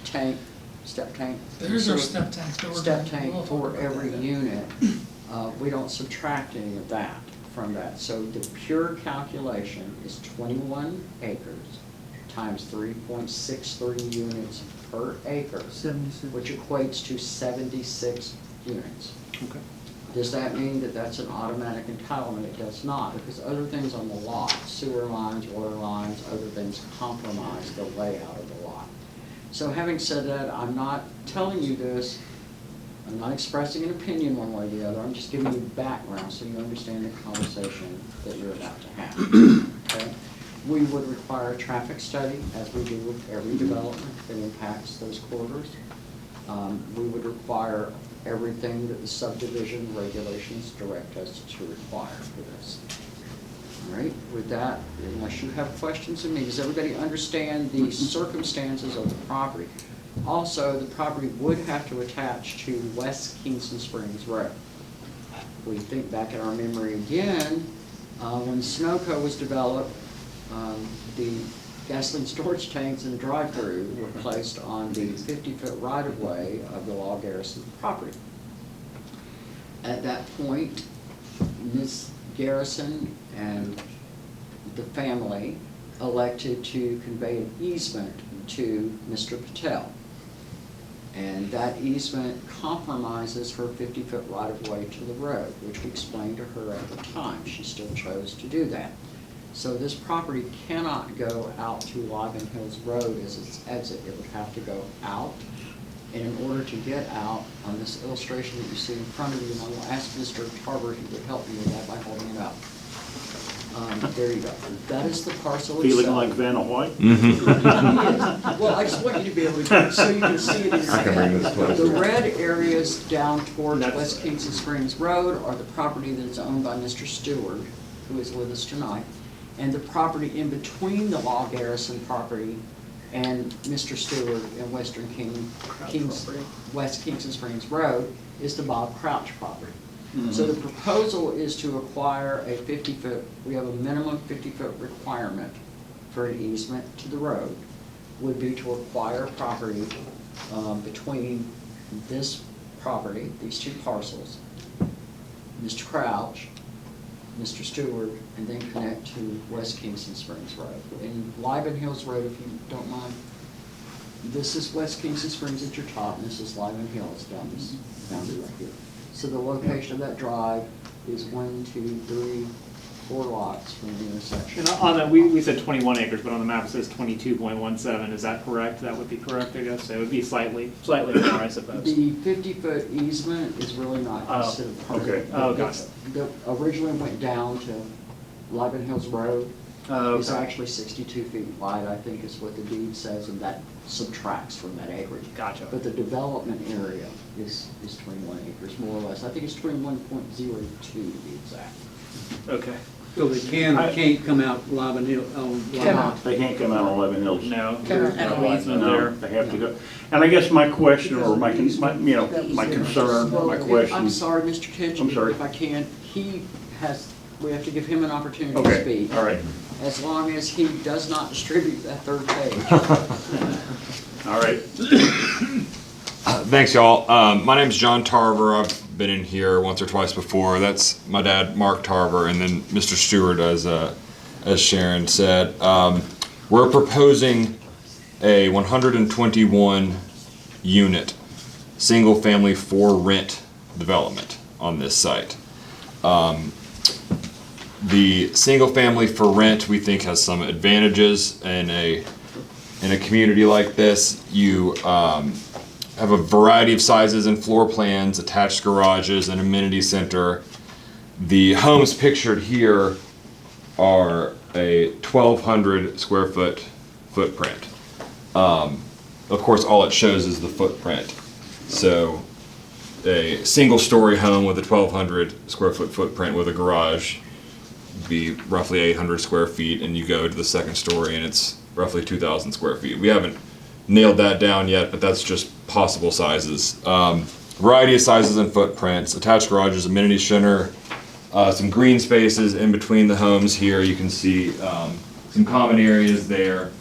Tank, step tank?
There's our step tank. that we're
Step
gonna-
tank
we'll talk
for
about
every
that.
unit. We don't subtract any of that from that. So the pure calculation is 21 acres times 3.63 units per acre,
76.
which equates to 76 units.
Okay.
Does that mean that that's an automatic entitlement? It does not, because other things on the lot, sewer lines, water lines, other things compromise the layout of the lot. So having said that, I'm not telling you this, I'm not expressing an opinion one way or the other, I'm just giving you background so you understand the conversation that you're about to have. Okay? We would require a traffic study, as we do with every development that impacts those corridors. We would require everything that the subdivision regulations direct us to require for this. All right, with that, unless you have questions of me, does everybody understand the circumstances of the property? Also, the property would have to attach to West Kingston Springs Road. We think back in our memory again, when Sunoco was developed, the gasoline storage tanks and drive-through were placed on the 50-foot right-of-way of the Law Garrison property. At that point, Ms. Garrison and the family elected to convey an easement to Mr. Patel. And that easement compromises her 50-foot right-of-way to the road, which we explained to her at the time. She still chose to do that. So this property cannot go out to Logan Hills Road as its exit. It would have to go out. And in order to get out, on this illustration that you see in front of you, and I will ask Mr. Tarver if he would help me with that by holding it up. There you go. That is the parcel itself.
Feeling like Vanna White?
Well, I just want you to be able to, so you can see it in your
I can bring
head.
this closer.
The red areas down towards
That's-
West Kingston Springs Road are the property that is owned by Mr. Stewart, who is with us tonight. And the property in between the Law Garrison property and Mr. Stewart and West Kingston Springs Road is the Bob Crouch property. So the proposal is to acquire a 50-foot, we have a minimum 50-foot requirement for an easement to the road, would be to acquire property between this property, these two parcels, Mr. Crouch, Mr. Stewart, and then connect to West Kingston Springs Road. And Liven Hills Road, if you don't mind, this is West Kingston Springs at your top, and this is Liven Hills down this boundary right here. So the location of that drive is 1, 2, 3, 4 lots from the intersection.
And on that, we said 21 acres, but on the map it says 22.17. Is that correct? That would be correct, I guess. So it would be slightly more, I suppose.
The 50-foot easement is really not
Oh,
considered part of
okay.
it.
Oh, gotcha.
The originally went down to Liven Hills Road.
Oh,
It's
okay.
actually 62 feet wide, I think is what the deed says, and that subtracts from that acreage.
Gotcha.
But the development area is 21 acres, more or less. I think it's 21.02 to be exact.
Okay.
So they can't come out Liven Hill, on
Cannot.
They can't come out on 11 Hills.
No,
Cannot.
there's no easement
No,
there.
they have to go. And I guess my question, or my concern,
Well,
my
I'm
question.
sorry, Mr. Kitchen.
I'm sorry.
If I can, we have to give him an opportunity to
Okay,
speak.
all right,
As long as he does not distribute that third page.
all right.
Thanks, y'all. My name's John Tarver. I've been in here once or twice before. That's my dad, Mark Tarver, and then Mr. Stewart, as Sharon said. We're proposing a 121 unit, single family for rent development on this site. The single family for rent, we think, has some advantages in a community like this. You have a variety of sizes and floor plans, attached garages, an amenity center. The homes pictured here are a 1,200 square foot footprint. Of course, all it shows is the footprint. So a single story home with a 1,200 square foot footprint with a garage would be roughly 800 square feet, and you go to the second story and it's roughly 2,000 square feet. We haven't nailed that down yet, but that's just possible sizes. Variety of sizes and footprints, attached garages, amenity center, some green spaces in between the homes here. You can see some common areas there.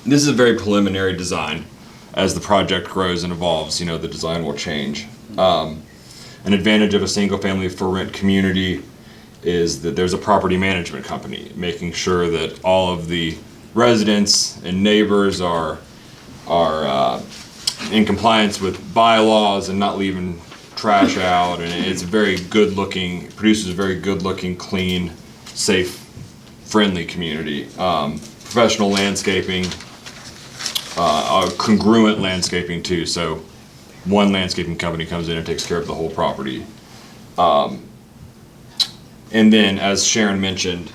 This is a very preliminary design. As the project grows and evolves, the design will change. An advantage of a single family for rent community is that there's a property management company making sure that all of the residents and neighbors are in compliance with bylaws and not leaving trash out, and it's very good looking, produces a very good looking, clean, safe, friendly community. Professional landscaping, congruent landscaping too, so one landscaping company comes in and takes care of the whole property. And then, as Sharon mentioned,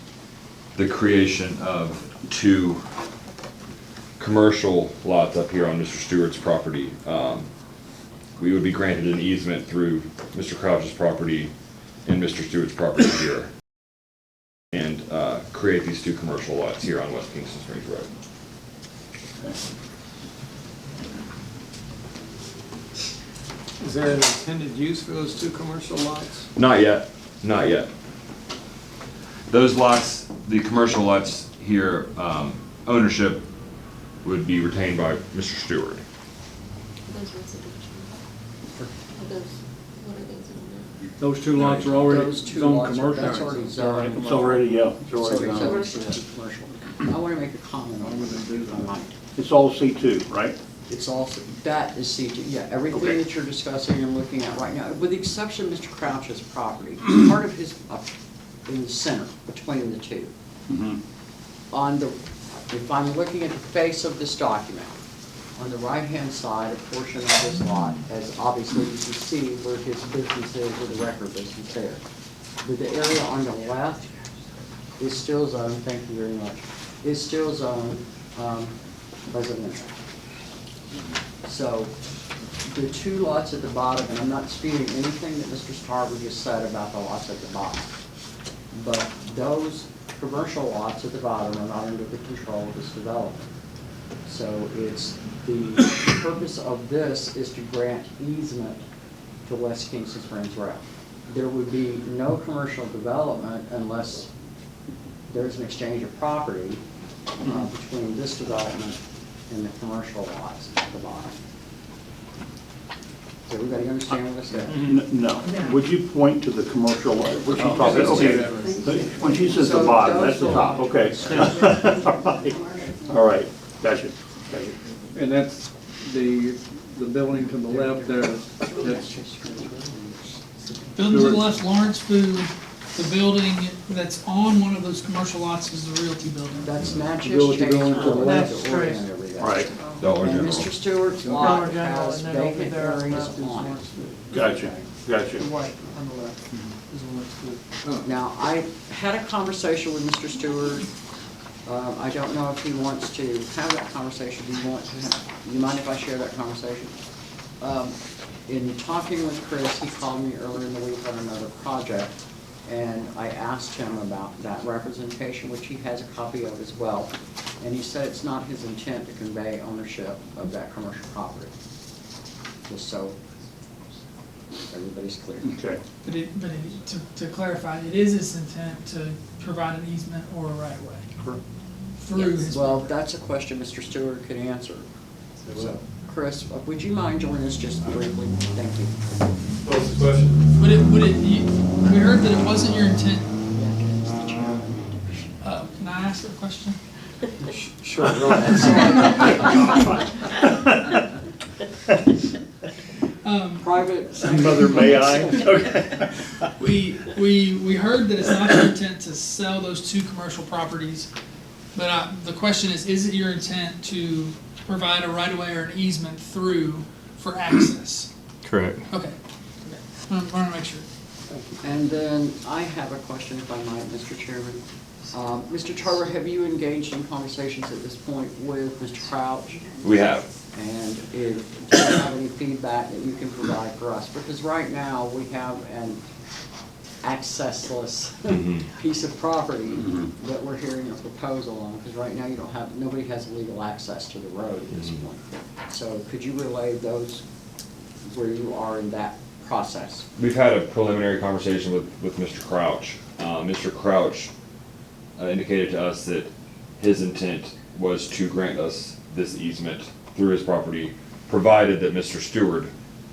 the creation of 2 commercial lots up here on Mr. Stewart's property. We would be granted an easement through Mr. Crouch's property and Mr. Stewart's property here, and create these 2 commercial lots here on West Kingston Springs Road.
Is there an intended use for those 2 commercial lots?
Not yet, not yet. Those lots, the commercial lots here, ownership would be retained by Mr. Stewart.
Those residential. Those, what are those in there?
Those 2 lots are already
Those 2
zoned
lots,
commercial.
that's already zoned.
It's already, yeah, it's
So
already
it's
done.
already zoned commercial. I want to make a comment on this, if I might.
It's all C2, right?
It's also, that is C2, yeah, everything
Okay.
that you're discussing and looking at right now, with the exception of Mr. Crouch's property, part of his, in the center, between the 2. If I'm looking at the face of this document, on the right-hand side, a portion of this lot, as obviously you can see where his business is, where the record business there. But the area on the left is still zoned, thank you very much, is still zoned residential. So the 2 lots at the bottom, and I'm not disputing anything that Mr. Tarver just said about the lots at the bottom, but those commercial lots at the bottom are not under the control of this development. So it's, the purpose of this is to grant easement to West Kingston Springs Road. there would be no commercial development unless there's an exchange of property between this development and the commercial lots at the bottom. Does everybody understand what I said?
No. Would you point to the commercial, what she's talking, okay. When she says the bottom, that's the top, okay. All right, gotcha.
And that's the building to the left there, that's,
Building to the left, Lawrence Food, the building that's on one of those commercial lots is the Realty Building.
That's Natchez
Realty
Chase
going to the
Public
left.
Oregon, everybody.
Right,
Dollar
And
General.
Mr. Stewart's
Dollar
lot
General,
has
and then over
vacant
there on the
areas
left is
on it.
Lawrence Food.
gotcha.
The white on the left is Lawrence Food.
Now, I had a conversation with Mr. Stewart. I don't know if he wants to have that conversation. Do you mind if I share that conversation? In talking with Chris, he called me earlier in the week on another project, and I asked him about that representation, which he has a copy of as well. And he said it's not his intent to convey ownership of that commercial property. Just so everybody's clear.
Okay.
But to clarify, it is his intent to provide an easement or a right of way through his.
Well, that's a question Mr. Stewart could answer. So, Chris, would you mind joining us just briefly? Thank you.
What's the question?
We heard that it wasn't your intent. Can I ask a question?
Sure, go ahead. Private.
Mother, may I? Okay.
We heard that it's not your intent to sell those two commercial properties, but the question is it your intent to provide a right-of-way or an easement through for access?
Correct.
Okay. I want to make sure.
And then I have a question, if I might, Mr. Chairman. Mr. Tarver, have you engaged in conversations at this point with Mr. Crouch?
We have.
And do you have any feedback that you can provide for us? Because right now, we have an accessless piece of property that we're hearing a proposal on, because right now you don't have, nobody has legal access to the road at this point. So could you relay those, where you are in that process?
We've had a preliminary conversation with Mr. Crouch. Mr. Crouch indicated to us that his intent was to grant us this easement through his property, provided that Mr. Stewart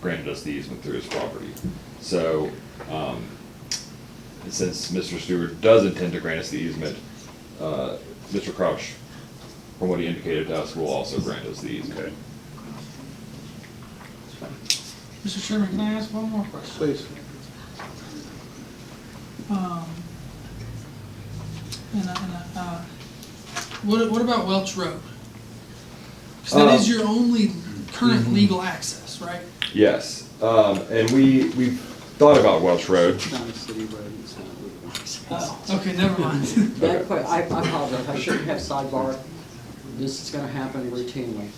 granted us the easement through his property. So, since Mr. Stewart does intend to grant us the easement, Mr. Crouch, from what he indicated to us, will also grant us the easement.
Okay.
Mr. Chairman, can I ask one more question?
Please.
What about Welch Road? Because that is your only current legal access, right?
Yes, and we've thought about Welch Road.
It's not a city road, it's not legal access.
Oh, okay, never mind.
I apologize, I shouldn't have sidebar. This is gonna happen routinely.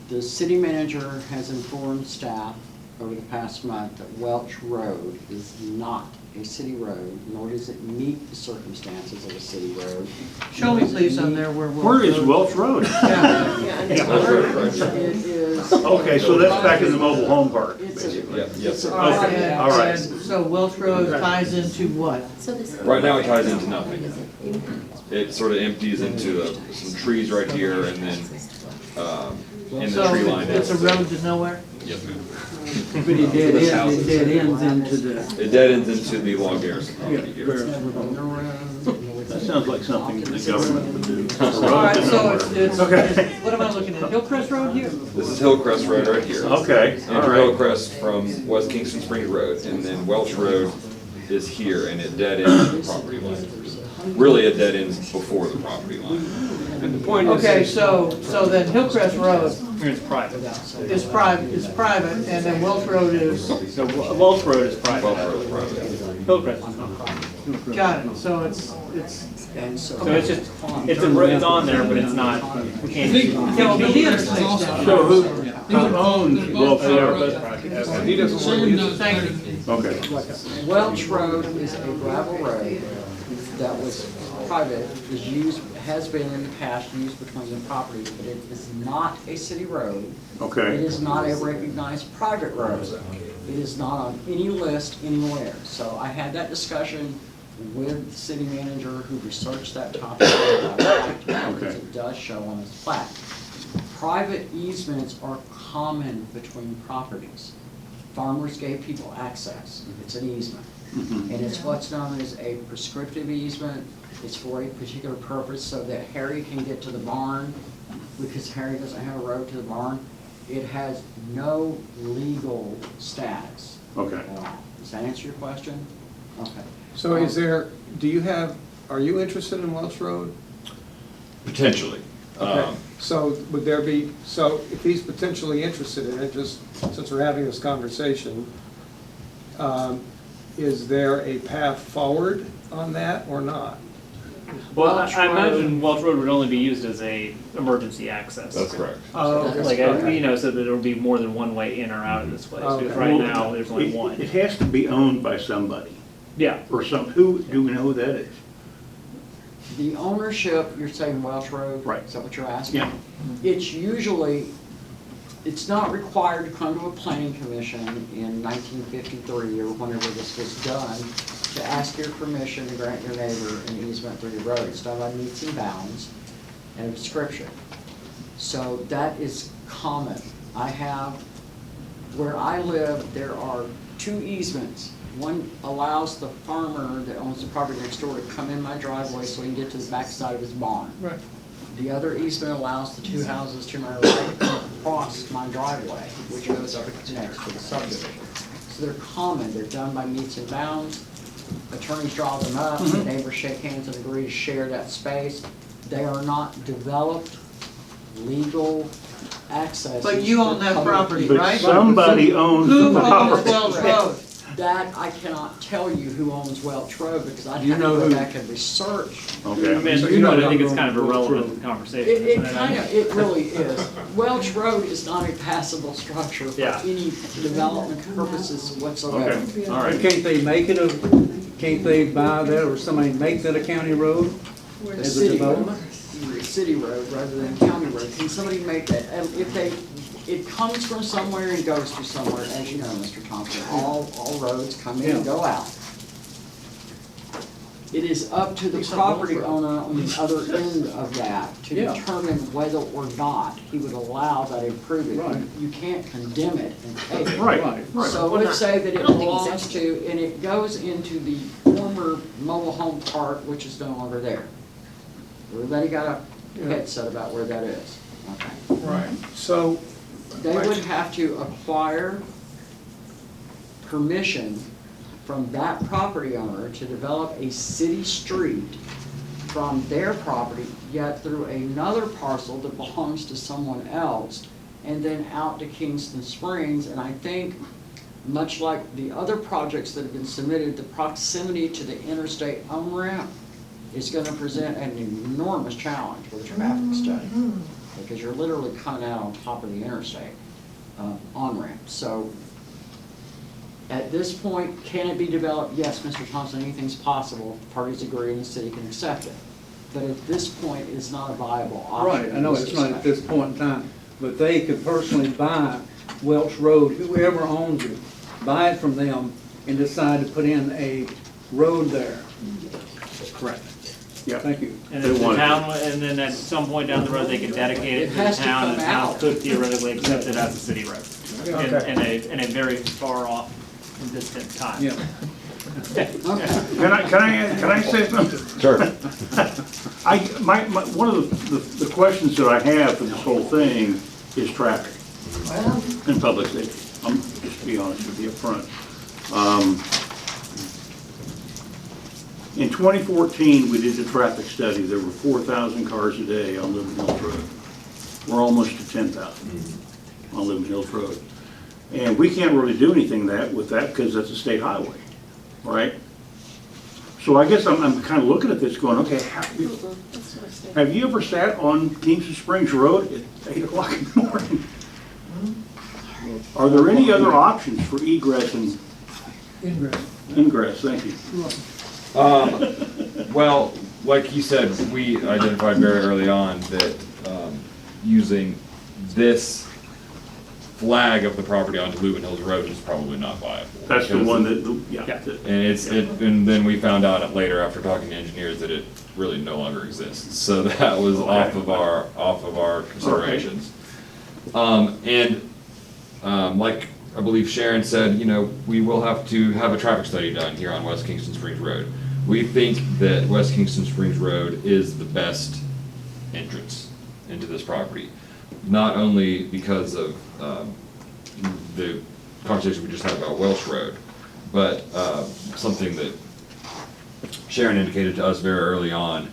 The city manager has informed staff over the past month that Welch Road is not a city road, nor does it meet the circumstances of a city road.
Show me please on there where
Where is Welch Road?
Yeah.
It is.
Okay, so that's back in the mobile home park,
It's
basically.
Yes, sir.
All right,
Okay,
and-
all right.
and so Welch Road ties into what?
So this.
Right now it ties into nothing. It sort of empties into some trees right here and then in the
So
tree line.
it's a road to nowhere?
Yes, ma'am.
but it dead ends into the,
It dead ends into the Long Garrison property here.
That sounds like something the government would do.
All right, so it's,
Okay.
what am I looking at? Hillcrest Road here?
This is Hillcrest Road right here.
Okay, all
Enter
right.
Hillcrest from West Kingston Springs Road, and then Welch Road is here, and it dead ends the property line. Really, it dead ends before the property line.
And the point is.
Okay, so then Hillcrest Road
It's private.
is private, and then Welch Road is,
So Welch Road is private.
Welch Road is private.
Hillcrest is not private.
got it, so it's,
And so.
So it's just, it's on there, but it's not.
I think
Yeah, but the
Hillcrest is
other
also.
thing's
So who
They're
owns
both
Welch
private
Road?
roads.
He doesn't want to
Chairman
use
knows
it.
better than me.
Okay.
Welch Road is a gravel road that was private, is used, has been in the past used between the properties, but it is not a city road. It
Okay.
is not a recognized private road. It is not on any list anywhere. So I had that discussion with the city manager who researched that topic. Because it does show on his plat. Private easements are common between properties. Farmers gave people access. It's an easement. And it's what's known as a prescriptive easement. It's for a particular purpose so that Harry can get to the barn because Harry doesn't have a road to the barn. It has no legal status.
Okay.
at all. Does that answer your question? Okay.
So are you interested in Welch Road?
Potentially.
Okay, so would there be, so if he's potentially interested in it, just since we're having this conversation, is there a path forward on that or not?
Well,
Welch
I
Road.
imagine Welch Road would only be used as a emergency access.
That's correct.
Oh, okay.
Like,
Okay.
you know, so that there would be more than one way in or out of this place, because
Okay.
right now, there's only
It
one.
has to be owned by somebody,
Yeah,
or do we know who that is?
The ownership, you're saying Welch Road?
Right.
Is that what you're asking?
Yeah.
It's usually, it's not required to come to a planning commission in 1953 or whenever this was done to ask your permission to grant your neighbor an easement through your road. It's done by meets and bounds and a description. So that is common. Where I live, there are 2 easements. One allows the farmer that owns the property next door to come in my driveway so he can get to the backside of his barn.
Right.
The other easement allows the 2 houses to my right to cross my driveway, which goes up next to the subdivision. So they're common, they're done by meets and bounds. Attorneys draw them up, the neighbors shake hands and agree to share that space. They are not developed legal access.
But you own that property,
But
right?
somebody owns
Who
the
owns
property.
Welch Road?
That, I cannot tell you who owns Welch Road because I'd
You
have to
know
go
who-
back and research.
I
Okay.
mean,
So
you
you
know,
know
I think
how
it's kind of
Welch
irrelevant
Road-
to the conversation.
It
isn't I mean,
it really is. Welch Road is not a passable structure for
Yeah.
any development purposes whatsoever.
Okay, all right.
Can't they make it can't they buy that or somebody make that a county road?
A
As a
city,
development?
city road rather than county road. Can somebody make that? And if it comes from somewhere and goes to somewhere, as you know, Mr. Thompson. All roads come in and go out. It is up to the property owner on the other end of that to
Yeah.
determine whether or not he would allow that improvement.
Right.
You can't condemn it and take it.
Right,
Right.
right.
So let's say that
I
it
don't think he's
belongs to, and it goes into the former mobile home park, which is no longer there. Everybody got a headset about where that is. Okay.
Right. So,
They would have to acquire permission from that property owner to develop a city street from their property, yet through another parcel that belongs to someone else, and then out to Kingston Springs. And I think, much like the other projects that have been submitted, the proximity to the interstate on-ramp is gonna present an enormous challenge with a traffic study, because you're literally coming out on top of the interstate on-ramp. So at this point, can it be developed? Yes, Mr. Thompson, anything's possible. If parties agree and the city can accept it. But at this point, it's not a viable option.
Right, I know it's not at this point in time, but they could personally buy Welch Road, whoever owns it, buy it from them and decide to put in a road there.
Correct.
Yeah.
Thank you.
And
They
then the
want it.
town, and then at some point down the road, they could dedicate it
It
to the
has to
town, and the
come
town
out.
could theoretically accept it as a city road.
Okay.
In a very far off and distant time.
Yeah.
Can I say something?
Sure.
One of the questions that I have for this whole thing is traffic and public safety. I'm just to be honest with you up front. In 2014, we did a traffic study. There were 4,000 cars a day on Living Hills Road. We're almost to 10,000 on Living Hills Road. And we can't really do anything with that because that's a state highway, right? So I guess I'm kind of looking at this going, okay, have you ever sat on Kingston Springs Road at 8 o'clock in the morning? Are there any other options for egress and ingress? Thank you.
Well, like you said, we identified very early on that using this flag of the property onto Lubin Hills Road is probably not viable.
That's the
because-
one that, yeah.
And then we found out later after talking to engineers that it really no longer exists. So that was off of our considerations. Like I believe Sharon said, you know, we will have to have a traffic study done here on West Kingston Springs Road. We think that West Kingston Springs Road is the best entrance into this property. Not only because of the conversation we just had about Welsh Road, but something that Sharon indicated to us very early on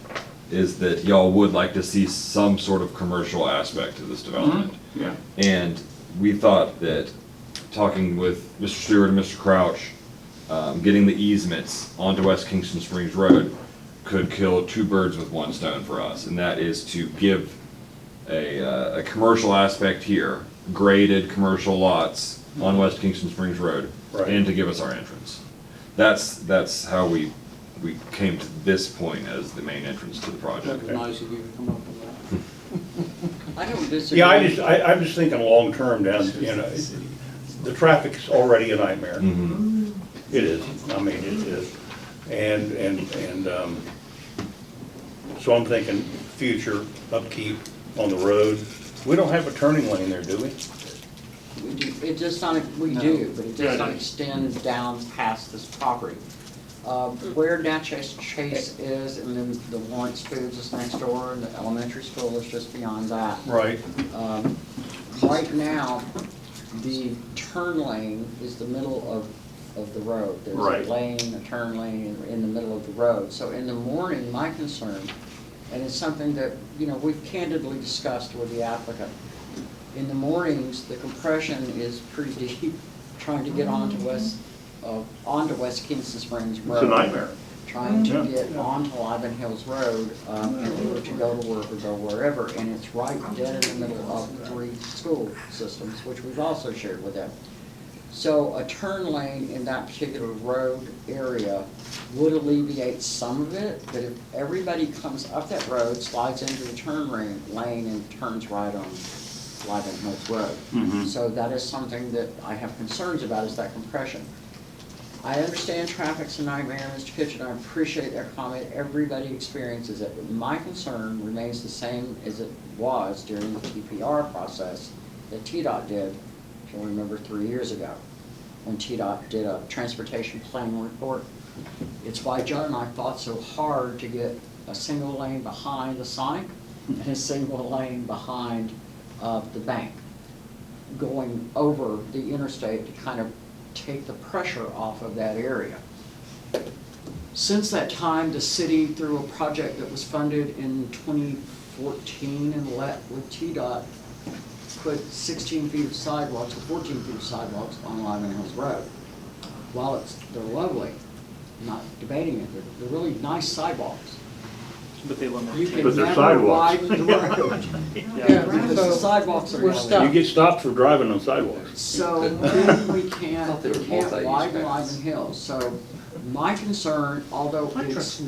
is that y'all would like to see some sort of commercial aspect to this development.
Yeah.
And we thought that talking with Mr. Stewart and Mr. Crouch, getting the easements onto West Kingston Springs Road could kill two birds with one stone for us, and that is to give a commercial aspect here, graded commercial lots on West Kingston Springs Road,
Right.
and to give us our entrance. That's how we came to this point as the main entrance to the project.
That'd be nice if you could come up with that.
I don't disagree.
Yeah, I'm just thinking long-term down, you know, the traffic's already a nightmare.
Mhm.
It is, I mean, it is. And, so I'm thinking future upkeep on the road. We don't have a turning lane there, do we?
We do, it does not, we do, but it does not extend down past this property. Where Natchez Chase is, and then the Lawrence Foods is next door, and the elementary school is just beyond that.
Right.
Right now, the turn lane is the middle of the road. There's
Right.
a lane, a turn lane in the middle of the road. So in the morning, my concern, and it's something that, you know, we've candidly discussed with the applicant. In the mornings, the compression is pretty deep, trying to get onto West Kingston Springs Road.
It's a nightmare.
Trying to
Yeah.
get onto Liven Hills Road, in order to go to work or go wherever, and it's right dead in the middle of 3 school systems, which we've also shared with them. So a turn lane in that particular road area would alleviate some of it, but if everybody comes up that road, slides into the turn lane and turns right on Liven Hills Road.
Mhm.
So that is something that I have concerns about, is that compression. I understand traffic's a nightmare, Mr. Kitchen, I appreciate that comment, everybody experiences it, but my concern remains the same as it was during the TPR process that TDOT did, if you remember, 3 years ago, when TDOT did a transportation planning report. It's why John and I fought so hard to get a single lane behind the Sonic and a single lane behind the bank, going over the interstate to kind of take the pressure off of that area. Since that time, the city, through a project that was funded in 2014 and let with TDOT, put 16 feet of sidewalks or 14 feet of sidewalks on Liven Hills Road. While they're lovely, I'm not debating it, they're really nice sidewalks.
But they limit.
You can
But they're
never
sidewalks.
widen the road.
Yeah,
Because the
so
sidewalks are
we're
yellow.
stuck.
You get stopped for driving on sidewalks.
So then we can't
Thought they were multi-use
widen
paths.
Liven Hills. So my concern, although it's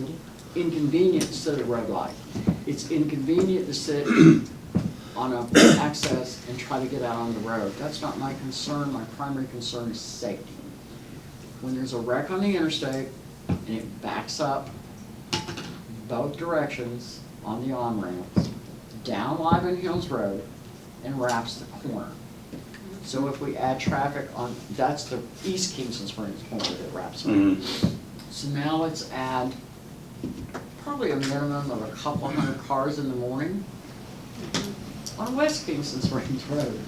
inconvenient to sit at a red light, it's inconvenient to sit on a access and try to get out on the road. That's not my concern. My primary concern is safety. When there's a wreck on the interstate and it backs up both directions on the on-ramps, down Liven Hills Road, and wraps the corner. So if we add traffic on, that's the East Kingston Springs corner that wraps it.
Mhm.
So now let's add probably a minimum of a couple hundred cars in the morning on West Kingston Springs Road.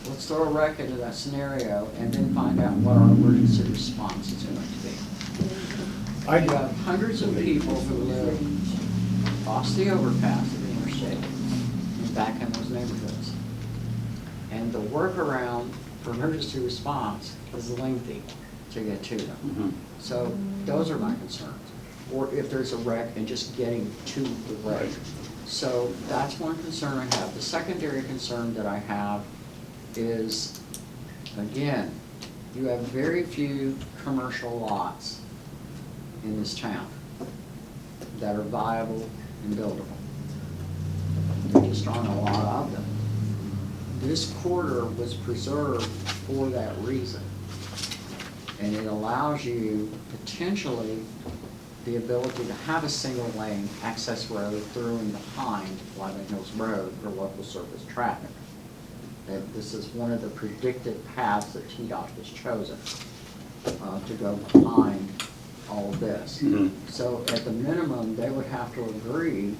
Let's throw a wreck into that scenario and then find out what our emergency response is going to be. You have hundreds of people who live across the overpass of the interstate and back in those neighborhoods. And the workaround for emergency response is lengthy to get to them.
Mhm.
So those are my concerns. Or if there's a wreck and just getting to the wreck.
Right.
So that's one concern I have. The secondary concern that I have is, again, you have very few commercial lots in this town that are viable and buildable. There just aren't a lot of them. This corridor was preserved for that reason. And it allows you potentially the ability to have a single lane access road through and behind Wyven Hills Road for local surface traffic. That this is one of the predicted paths that TDOT has chosen to go behind all of this. So at the minimum, they would have to agree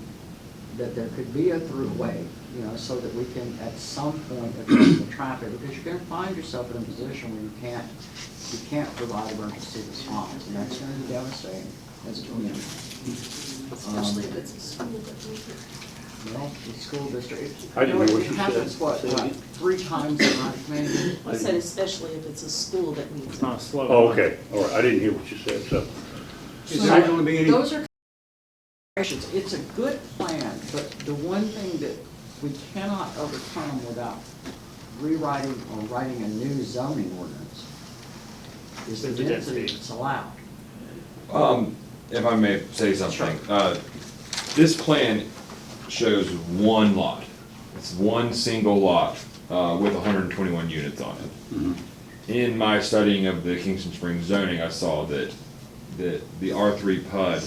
that there could be a throughway, you know, so that we can at some point address the traffic, because you're gonna find yourself in a position where you can't provide emergency response, and that's gonna be devastating as a community.
Especially if it's a school that needs it.
Well, the school district.
I didn't hear what you
It happens,
said.
what,
Say it again.
3 times a month, maybe?
I said especially if it's a school that needs
It's
it.
not a slow.
Oh, okay, all right, I didn't hear what you said, so.
Is there gonna be any,
Those are considerations. It's a good plan, but the one thing that we cannot overcome without rewriting or writing a new zoning ordinance is the
Is the
density
density.
that's allowed.
If I may say something, this plan shows one lot. It's one single lot with 121 units on it. In my studying of the Kingston Springs zoning, I saw that the R3 PUD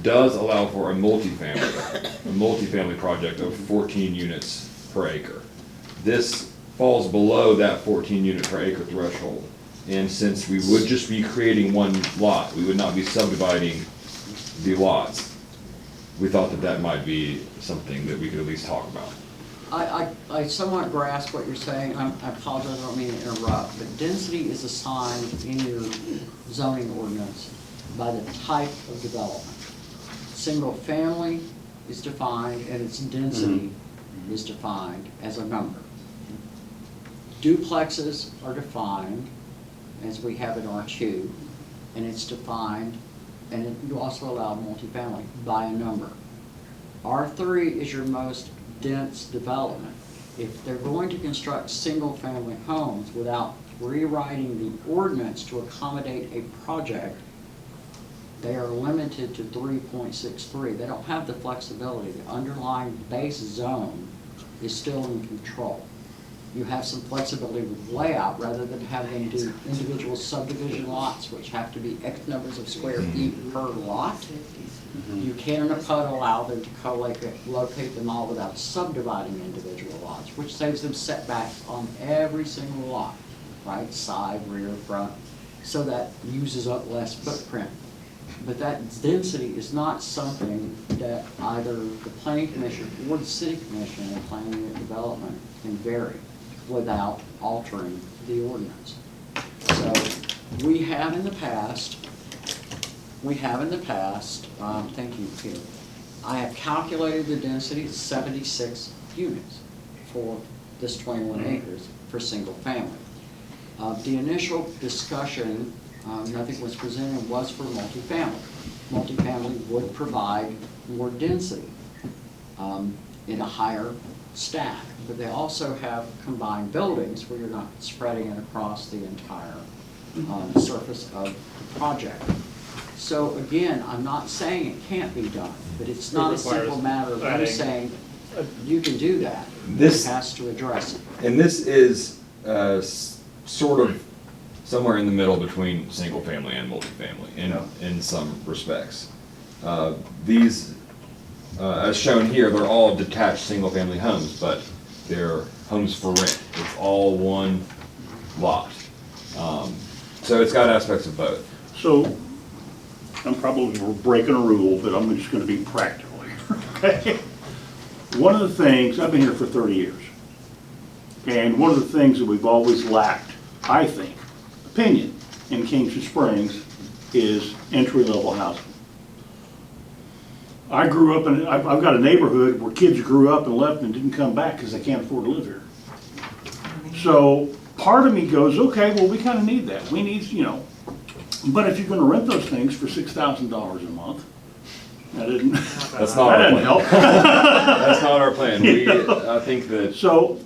does allow for a multifamily project of 14 units per acre. This falls below that 14 unit per acre threshold. And since we would just be creating one lot, we would not be subdividing the lots. We thought that that might be something that we could at least talk about.
I somewhat grasp what you're saying. I apologize, I don't mean to interrupt, but density is assigned in your zoning ordinance by the type of development. Single family is defined and its density is defined as a number. Duplexes are defined as we have in R2, and it's defined, and you also allow multifamily by a number. R3 is your most dense development. If they're going to construct single-family homes without rewriting the ordinance to accommodate a project, they are limited to 3.63. They don't have the flexibility. The underlying base zone is still in control. You have some flexibility with layout rather than having to do individual subdivision lots, which have to be X numbers of square feet per lot. You can in a PUD allow them to co-locate them all without subdividing individual lots, which saves them setbacks on every single lot, right? Side, rear, front, so that uses up less footprint. But that density is not something that either the planning commission or the city commission in planning and development can vary without altering the ordinance. So we have in the past, thank you, Peter. I have calculated the density at 76 units for this 21 acres for single family. The initial discussion, nothing was presented, was for multifamily. Multifamily would provide more density in a higher stack, but they also have combined buildings where you're not spreading it across the entire surface of the project. So again, I'm not saying it can't be done, but it's not a simple matter of them saying, you can do that.
This-
It has to address it.
And this is sort of somewhere in the middle between single family and multifamily in some respects. These, as shown here, they're all detached single family homes, but they're homes for rent. It's all one lot. So it's got aspects of both.
So, I'm probably breaking a rule, but I'm just gonna be practical here, okay? One of the things, I've been here for 30 years, and one of the things that we've always lacked, I think, opinion in Kingston Springs is entry-level housing. I grew up in, I've got a neighborhood where kids grew up and left and didn't come back because they can't afford to live here. So part of me goes, okay, well, we kind of need that. We need, you know, but if you're going to rent those things for $6,000 a month, that didn't,
That's not
that
our
doesn't
plan.
help.
That's not our plan. I think that
So,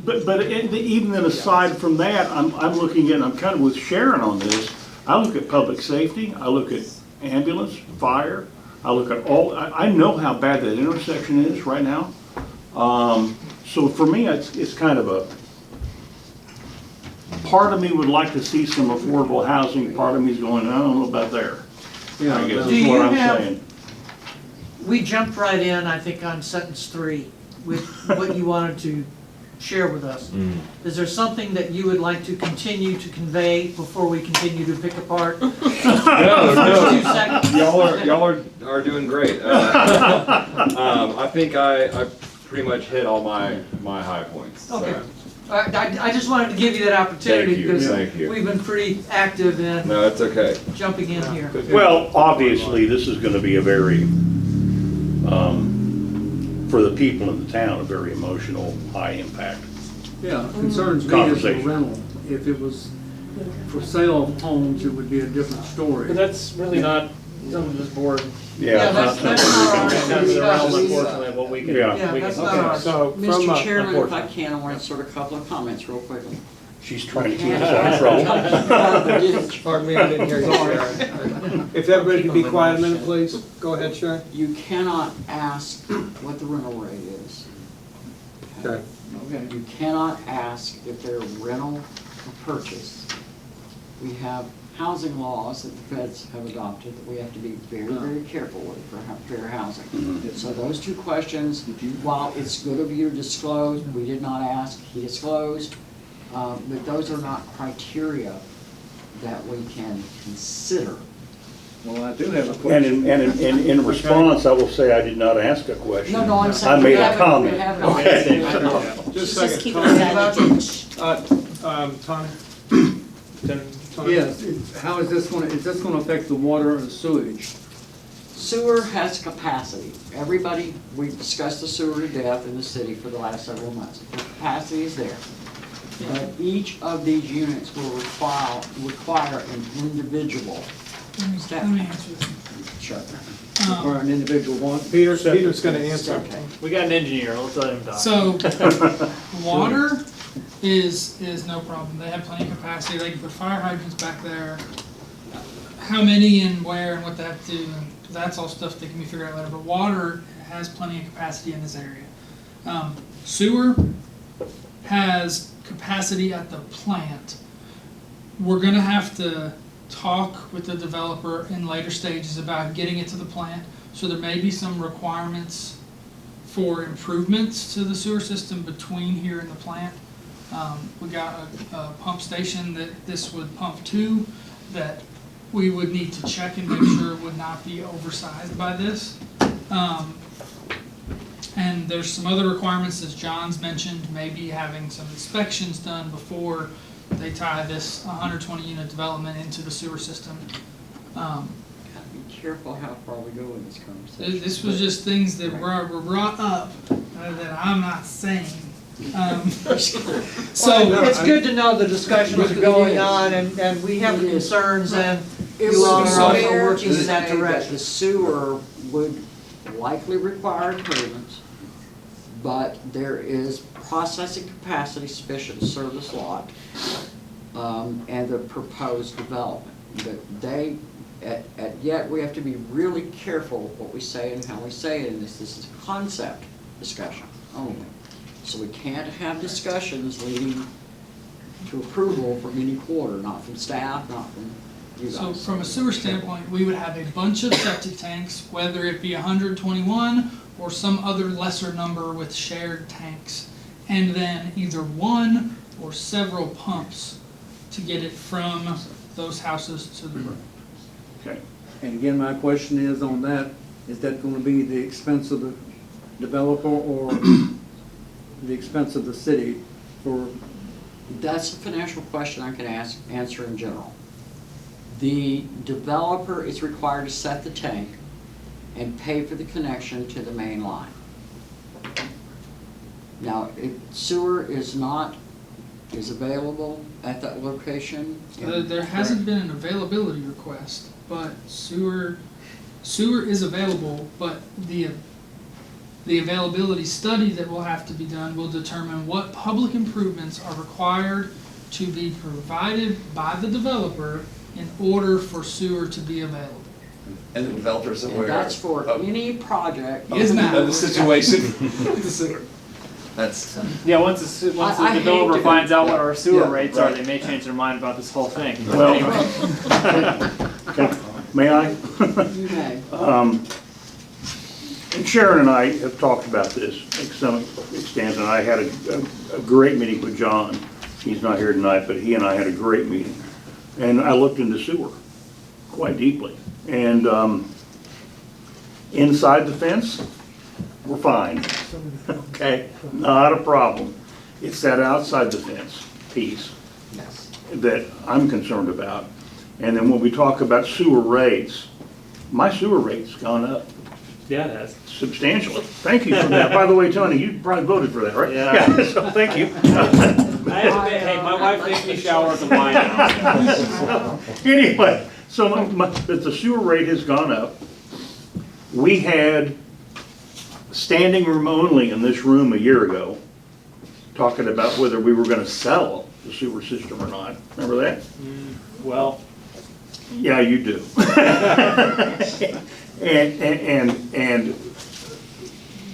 but even aside from that, I'm looking at, I'm kind of with Sharon on this. I look at public safety, I look at ambulance, fire, I look at all, I know how bad that intersection is right now. So for me, it's kind of a, part of me would like to see some affordable housing, part of me's going, I don't know about there.
Yeah,
I guess
Do
is what
you
I'm
have-
saying.
We jumped right in, I think, on sentence 3 with what you wanted to share with us. Is there something that you would like to continue to convey before we continue to pick apart?
No,
First 2 seconds.
y'all are doing great. I think I pretty much hit all my high points. so.
Okay. I just wanted to give you that opportunity
Thank you,
because
thank you.
we've been pretty active in
No, it's okay.
jumping in here.
Well, obviously, this is gonna be a very, for the people in the town, a very emotional, high impact.
Yeah, concerns me is the
Conversation.
rental. If it was for sale of homes, it would be a different story.
But that's really not something this board,
Yeah, that's not our
that's not the realm,
discussion.
unfortunately, of what we can.
Yeah.
Yeah,
we
that's
can-
not ours.
So from,
Mr. Chairman, if I
unfortunately.
can, I want to insert a couple of comments real quickly.
She's trying to keep us out of trouble.
Pardon me, I didn't hear you, Sharon. If everybody can be quiet a minute, please. Go ahead, Sharon.
You cannot ask what the rental rate is.
Okay.
You cannot ask if they're rental or purchase. We have housing laws that the feds have adopted that we have to be very, very careful with for fair housing. So those 2 questions, while it's good of you to disclose, we did not ask, he disclosed, but those are not criteria that we can consider.
Well, I do have a
And
question.
in response, I will say I did not ask a question.
No, I'm saying.
I made
we
a
haven't- we
comment.
haven't-
Okay.
Just a
Just
second.
keep
Tony.
it at
Tony? Tony?
Yes, how is this gonna affect the water and sewage?
Sewer has capacity. Everybody, we discussed the sewer to death in the city for the last several months. The capacity is there. But each of these units will require an individual.
Let me answer this.
Sure.
Or an individual one?
Peter's gonna answer.
Okay.
We got an engineer, let's let him talk.
So, water is no problem. They have plenty of capacity. They can put fire hydrants back there. How many and where and what they have to do, and that's all stuff that can be figured out later. But water has plenty of capacity in this area. Sewer has capacity at the plant. We're gonna have to talk with the developer in later stages about getting it to the plant. So there may be some requirements for improvements to the sewer system between here and the plant. We got a pump station that this would pump to, that we would need to check and make sure would not be oversized by this. And there's some other requirements, as John's mentioned, maybe having some inspections done before they tie this 120 unit development into the sewer system.
Gotta be careful how far we go in this conversation.
This was just things that were brought up that I'm not saying. So,
It's good to know the discussions are going on and we have the concerns and
It
you all
would be
are also
fair
working
to
in that
say
direction.
The sewer would likely require improvements, but there is processing capacity sufficient to serve this lot, and the proposed development. But yet we have to be really careful what we say and how we say it in this. This is a concept discussion only. So we can't have discussions leading to approval from any quarter, not from staff, not from you guys.
so from a sewer standpoint, we would have a bunch of septic tanks, whether it be 121 or some other lesser number with shared tanks. And then either one or several pumps to get it from those houses to the road.
Okay.
And again, my question is on that, is that gonna be the expense of the developer or the expense of the city for,
That's a financial question I can answer in general. The developer is required to set the tank and pay for the connection to the main line. Now, if sewer is available at that location.
There hasn't been an availability request, but sewer is available, but the availability study that will have to be done will determine what public improvements are required to be provided by the developer in order for sewer to be available.
And the developers
And that's for any project.
Is not.
of the situation.
That's,
Yeah, once the, once
I
the
hate
developer
to-
finds out what our sewer
Yeah,
rates are,
right.
they may change their mind about this whole thing. But
Well-
anyway.
May I?
You may.
And Sharon and I have talked about this to some extent, and I had a great meeting with John. He's not here tonight, but he and I had a great meeting. And I looked into sewer quite deeply. And inside the fence, we're fine. Okay, not a problem. It's that outside the fence piece
Yes.
that I'm concerned about. And then when we talk about sewer rates, my sewer rate's gone up
Yeah, it has.
substantially. Thank you for that. By the way, Tony, you probably voted for that, right?
Yeah.
So thank you.
Hey, my wife makes me shower at the wine now.
Anyway, so but the sewer rate has gone up. We had standing room only in this room a year ago, talking about whether we were gonna sell the sewer system or not. Remember that?
Well,
Yeah, you do. And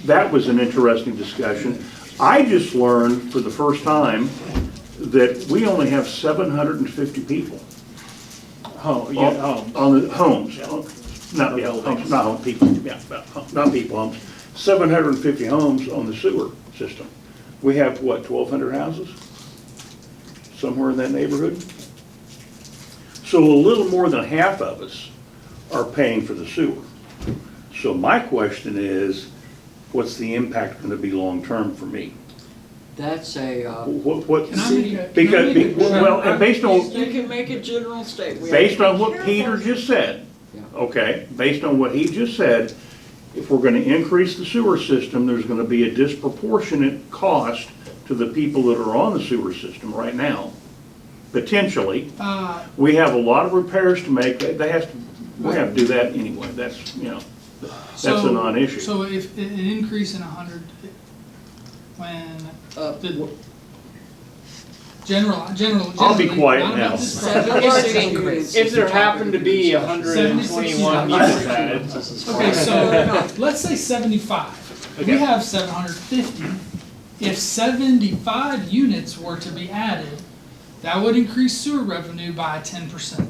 that was an interesting discussion. I just learned for the first time that we only have 750 people
home, yeah, home.
on the homes. Not, yeah, homes, not home, people, yeah, not people, homes. 750 homes on the sewer system. We have, what, 1,200 houses? Somewhere in that neighborhood? So a little more than half of us are paying for the sewer. So my question is, what's the impact gonna be long-term for me?
That's a,
What,
Can I make a-
because,
can I make a-
well, and based on,
you can make a general statement.
based on what Peter just said,
Yeah.
okay, based on what he just said, if we're gonna increase the sewer system, there's gonna be a disproportionate cost to the people that are on the sewer system right now, potentially. We have a lot of repairs to make, we have to do that anyway, that's, you know, that's a non-issue.
So if an increase in 100, when the general.
I'll be
generally,
quiet
not about
now.
this project.
If there happened to be 121 units added,
Okay, so let's say 75. We
Okay.
have 750. If 75 units were to be added, that would increase sewer revenue by 10%.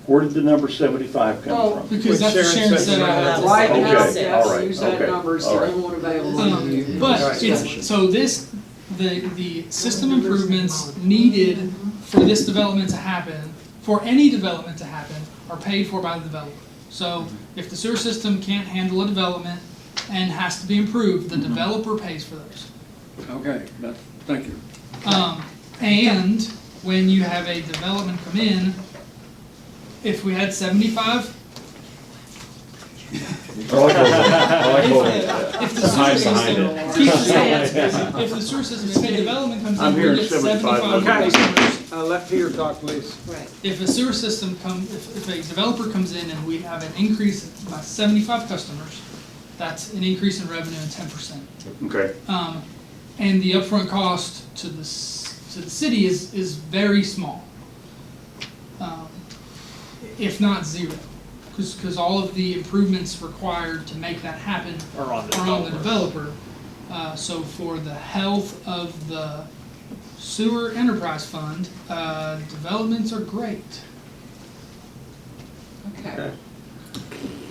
Where did the number 75 come from?
Because that's what Sharon said.
Right
Okay,
now,
all
yes,
right,
use that
okay,
number, it's
all
the
right.
only one available to you.
But it's, so this, the system improvements needed for this development to happen, for any development to happen, are paid for by the developer. So if the sewer system can't handle a development and has to be improved, the developer pays for those.
Okay, thank you.
And when you have a development come in, if we had 75, if the sewer system, if the sewer system, if a development comes
I'm
in,
hearing
we get
75.
75
Okay.
customers.
Let Peter talk, please.
Right.
If a sewer system if a developer comes in and we have an increase by 75 customers, that's an increase in revenue of 10%.
Okay,
And the upfront cost to the city is very small, if not zero, because all of the improvements required to make that happen
Are on the
developer. So for the health of the sewer enterprise fund, developments are great.
Okay.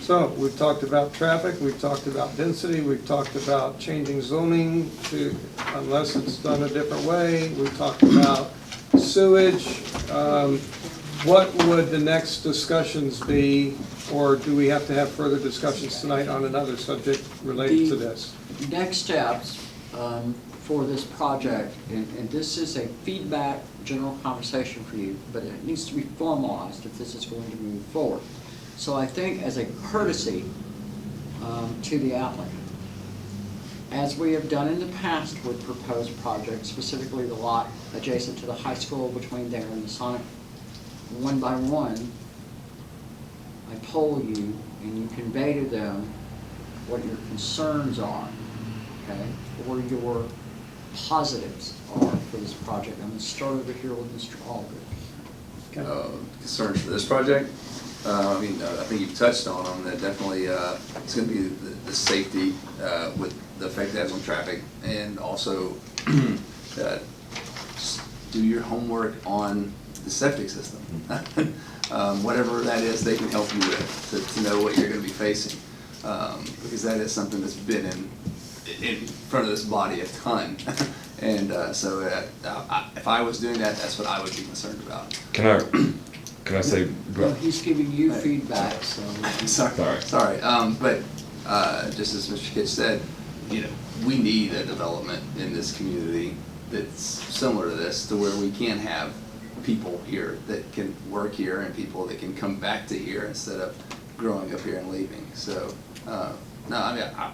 So, we've talked about traffic, we've talked about density, we've talked about changing zoning to, unless it's done a different way, we've talked about sewage. What would the next discussions be, or do we have to have further discussions tonight on another subject related to this?
Next steps for this project, and this is a feedback, general conversation for you, but it needs to be formalized if this is going to move forward. So I think as a courtesy to the applicant, as we have done in the past with proposed projects, specifically the lot adjacent to the high school between there and the Sonic, one by one, I poll you and you convey to them what your concerns are, okay, or your positives are for this project. I'm going to start over here with Mr. Aldridge.
concerns for this project. I think you've touched on them, that definitely, it's gonna be the safety, with the effect it has on traffic, and also, just do your homework on the septic system. Whatever that is, they can help you with, to know what you're gonna be facing. Because that is something that's been in front of this body a ton. And, if I was doing that, that's what I would be concerned about.
Can I say?
Well, he's giving you feedback, so.
Sorry, but, just as Mr. Kitch said, we need a development in this community that's similar to this, to where we can have people here that can work here and people that can come back to here instead of growing up here and leaving. So, no,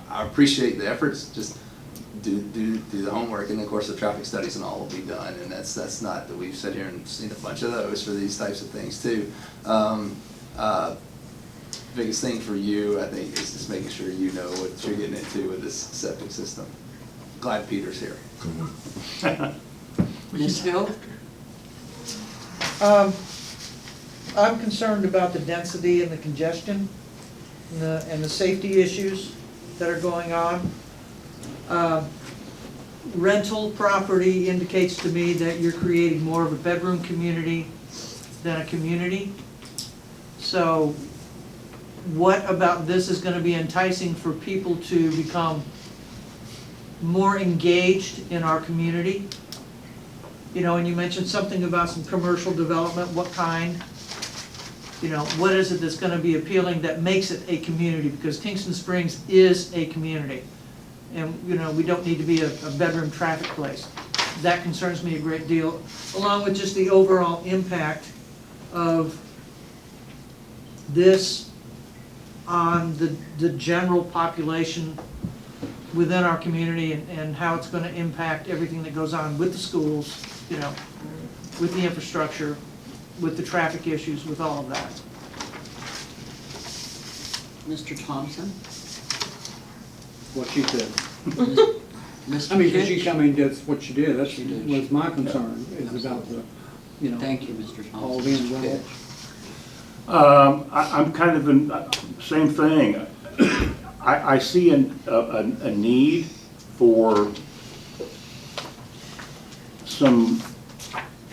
I appreciate the efforts, just do the homework, and of course the traffic studies and all will be done, and that's not that we've sat here and seen a bunch of those for these types of things too. Biggest thing for you, I think, is just making sure you know what you're getting into with this septic system. Glad Peter's here.
Ms. Hill?
I'm concerned about the density and the congestion and the safety issues that are going on. Rental property indicates to me that you're creating more of a bedroom community than a community. So what about this is going to be enticing for people to become more engaged in our community? And you mentioned something about some commercial development. What kind? What is it that's going to be appealing that makes it a community? Because Kingston Springs is a community. And, we don't need to be a bedroom traffic place. That concerns me a great deal, along with just the overall impact of this on the general population within our community, and how it's going to impact everything that goes on with the schools, with the infrastructure, with the traffic issues, with all of that.
Mr. Thompson?
What she said.
Mr.
Because
Kitch?
that's what she did, that's
She did.
was my concern, is about the,
Thank you, Mr.
all
Thompson.
the
Mr.
involved.
Kitch?
I'm kind of in, same thing. I see a need for some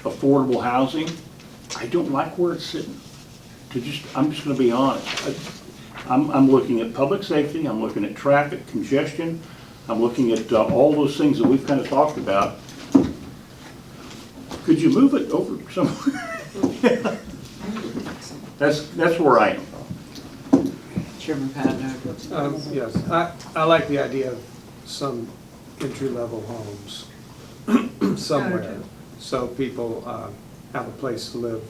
affordable housing. I don't like where it's sitting. I'm just gonna be honest. I'm looking at public safety, I'm looking at traffic congestion, I'm looking at all those things that we've kind of talked about. Could you move it over somewhere? That's where I am.
Chairman Paddock?
Yes, I like the idea of some entry-level homes somewhere, so people have a place to live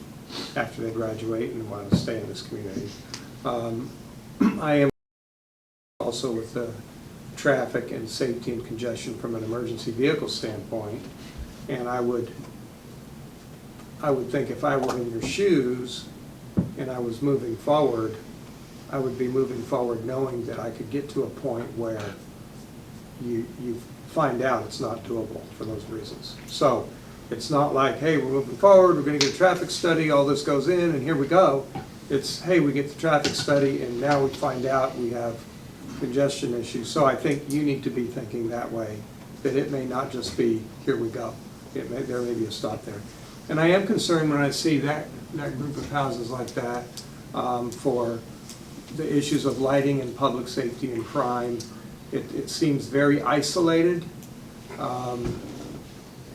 after they graduate and want to stay in this community. I am also with the traffic and safety and congestion from an emergency vehicle standpoint, and I would think if I were in your shoes and I was moving forward, I would be moving forward knowing that I could get to a point where you find out it's not doable for those reasons. So it's not like, hey, we're moving forward, we're going to get a traffic study, all this goes in, and here we go. It's, hey, we get the traffic study, and now we find out we have congestion issues. So I think you need to be thinking that way, that it may not just be, here we go. There may be a stop there. And I am concerned when I see that group of houses like that for the issues of lighting and public safety and crime. It seems very isolated.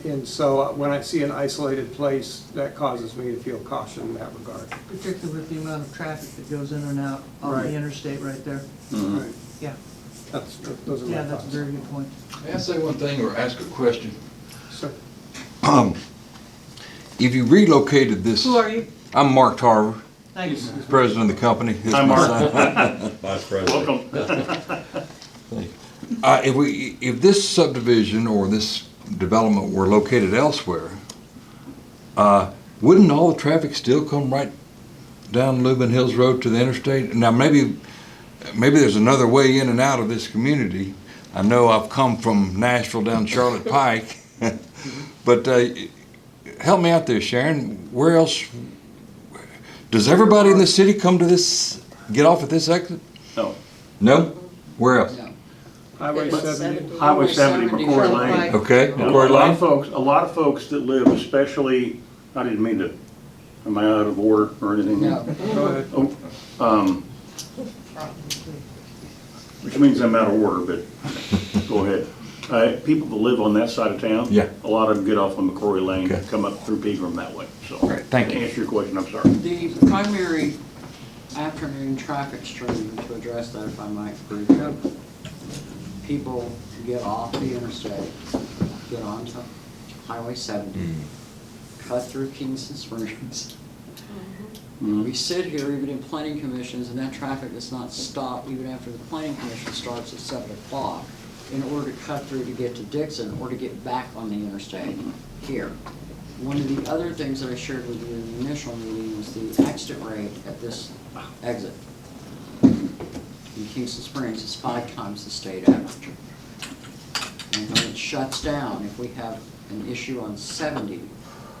And so when I see an isolated place, that causes me to feel caution in that regard.
Particularly with the amount of traffic that goes in and out on
Right.
the interstate right there.
Right.
Yeah,
Those are my
yeah,
thoughts.
that's a very good point.
May I say one thing or ask a question?
Sir.
If you relocated this.
Who are you?
I'm Mark Tarver,
Thank you.
president of the company. This is
Hi,
my
Mark.
son.
Vice President.
Welcome.
If this subdivision or this development were located elsewhere, wouldn't all the traffic still come right down Lubin Hills Road to the interstate? Now, maybe there's another way in and out of this community. I know I've come from Nashville down Charlotte Pike, but help me out there, Sharon. Where else Does everybody in the city come to this, get off at this exit?
No.
No? Where else?
No.
Highway
It's
70.
Highway 70, McCoy
from
Lane.
like-
Okay,
And a
McCoy
lot
Lane?
of folks, a lot of folks that live, especially, I didn't mean to, am I out of order or anything?
No.
Go ahead.
Oh, which means I'm out of order, but go ahead. People that live on that side of town.
Yeah.
A lot of them get off on McCrory Lane,
Okay.
come up through Pegram that way, so.
Great, thank you.
To answer your question, I'm sorry.
The primary afternoon traffic stream, to address that if I might briefly, people get off the interstate, get onto Highway 70, cut through Kingston Springs. We sit here even in planning commissions and that traffic does not stop even after the planning commission starts at 7 o'clock in order to cut through to get to Dixon or to get back on the interstate here. One of the other things that I shared with you in the initial meeting was the accident rate at this exit in Kingston Springs is 5 times the state average. And when it shuts down, if we have an issue on 70,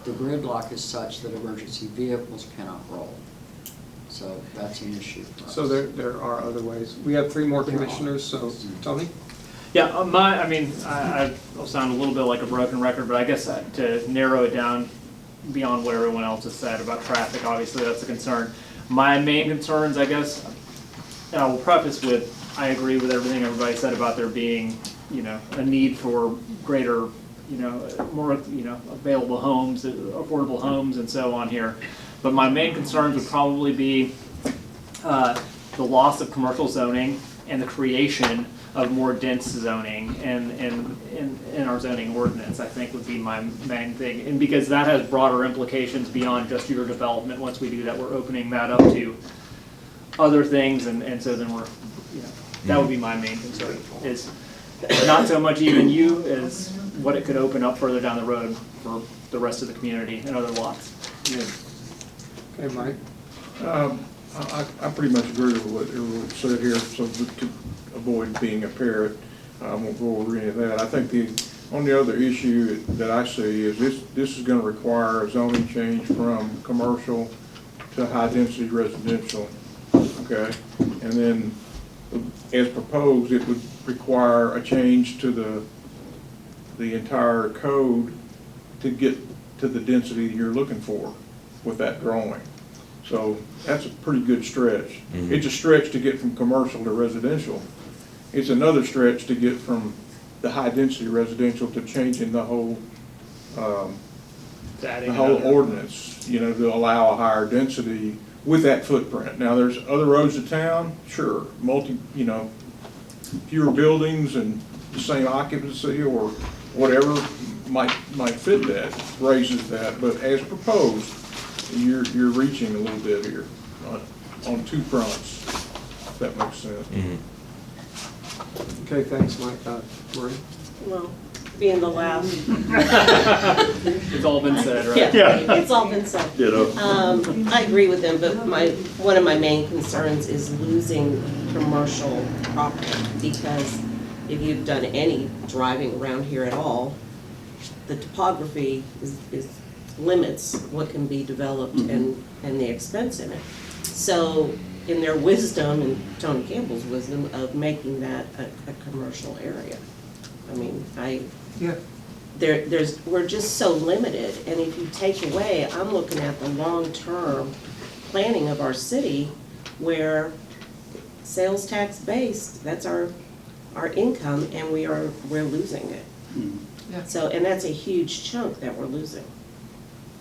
the gridlock is such that emergency vehicles cannot roll. So that's an issue for us.
So there are other ways. We have 3 more commissioners, so Tony?
Yeah, I'll sound a little bit like a broken record, but I guess to narrow it down beyond what everyone else has said about traffic, obviously that's a concern. My main concerns, I guess, and I will preface with, I agree with everything everybody said about there being, a need for greater, more, available homes, affordable homes and so on here. But my main concerns would probably be the loss of commercial zoning and the creation of more dense zoning in our zoning ordinance, I think would be my main thing. And because that has broader implications beyond just your development. Once we do that, we're opening that up to other things, and so then we're, that would be my main concern, is not so much even you as what it could open up further down the road for the rest of the community and other lots.
Okay, Mike?
I pretty much agree with what everyone said here, so to avoid being a parrot, I won't go over any of that. I think the only other issue that I see is this is gonna require a zoning change from commercial to high-density residential, okay? And then, as proposed, it would require a change to the entire code to get to the density you're looking for with that drawing. So that's a pretty good stretch. It's a stretch to get from commercial to residential. It's another stretch to get from the high-density residential to changing the whole ordinance, to allow a higher density with that footprint. Now, there's other roads to town, sure, fewer buildings and the same occupancy or whatever might fit that, raises that, but as proposed, you're reaching a little bit here on 2 fronts, if that makes sense.
Okay, thanks, Mike. Marie?
Well, being the last.
It's all been said, right?
Yeah, it's all been said.
Ditto.
I agree with them, but one of my main concerns is losing commercial property, because if you've done any driving around here at all, the topography limits what can be developed and the expense in it. So in their wisdom, and Tony Campbell's wisdom, of making that a commercial area. I mean, we're just so limited, and if you take away, I'm looking at the long-term planning of our city, where sales tax based, that's our income, and we're losing it. So, and that's a huge chunk that we're losing.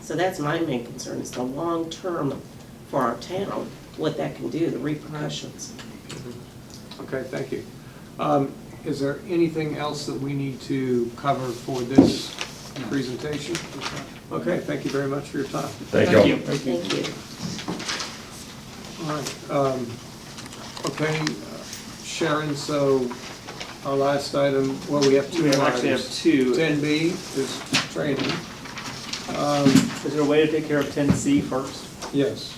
So that's my main concern, is the long-term for our town, what that can do, the repercussions.
Okay, thank you. Is there anything else that we need to cover for this presentation? Okay, thank you very much for your time.
Thank you.
Thank you.
All right. Okay, Sharon, so our last item, well, we have 2
We
items.
actually have 2.
10B is training.
Is there a way to take care of 10C first?
Yes.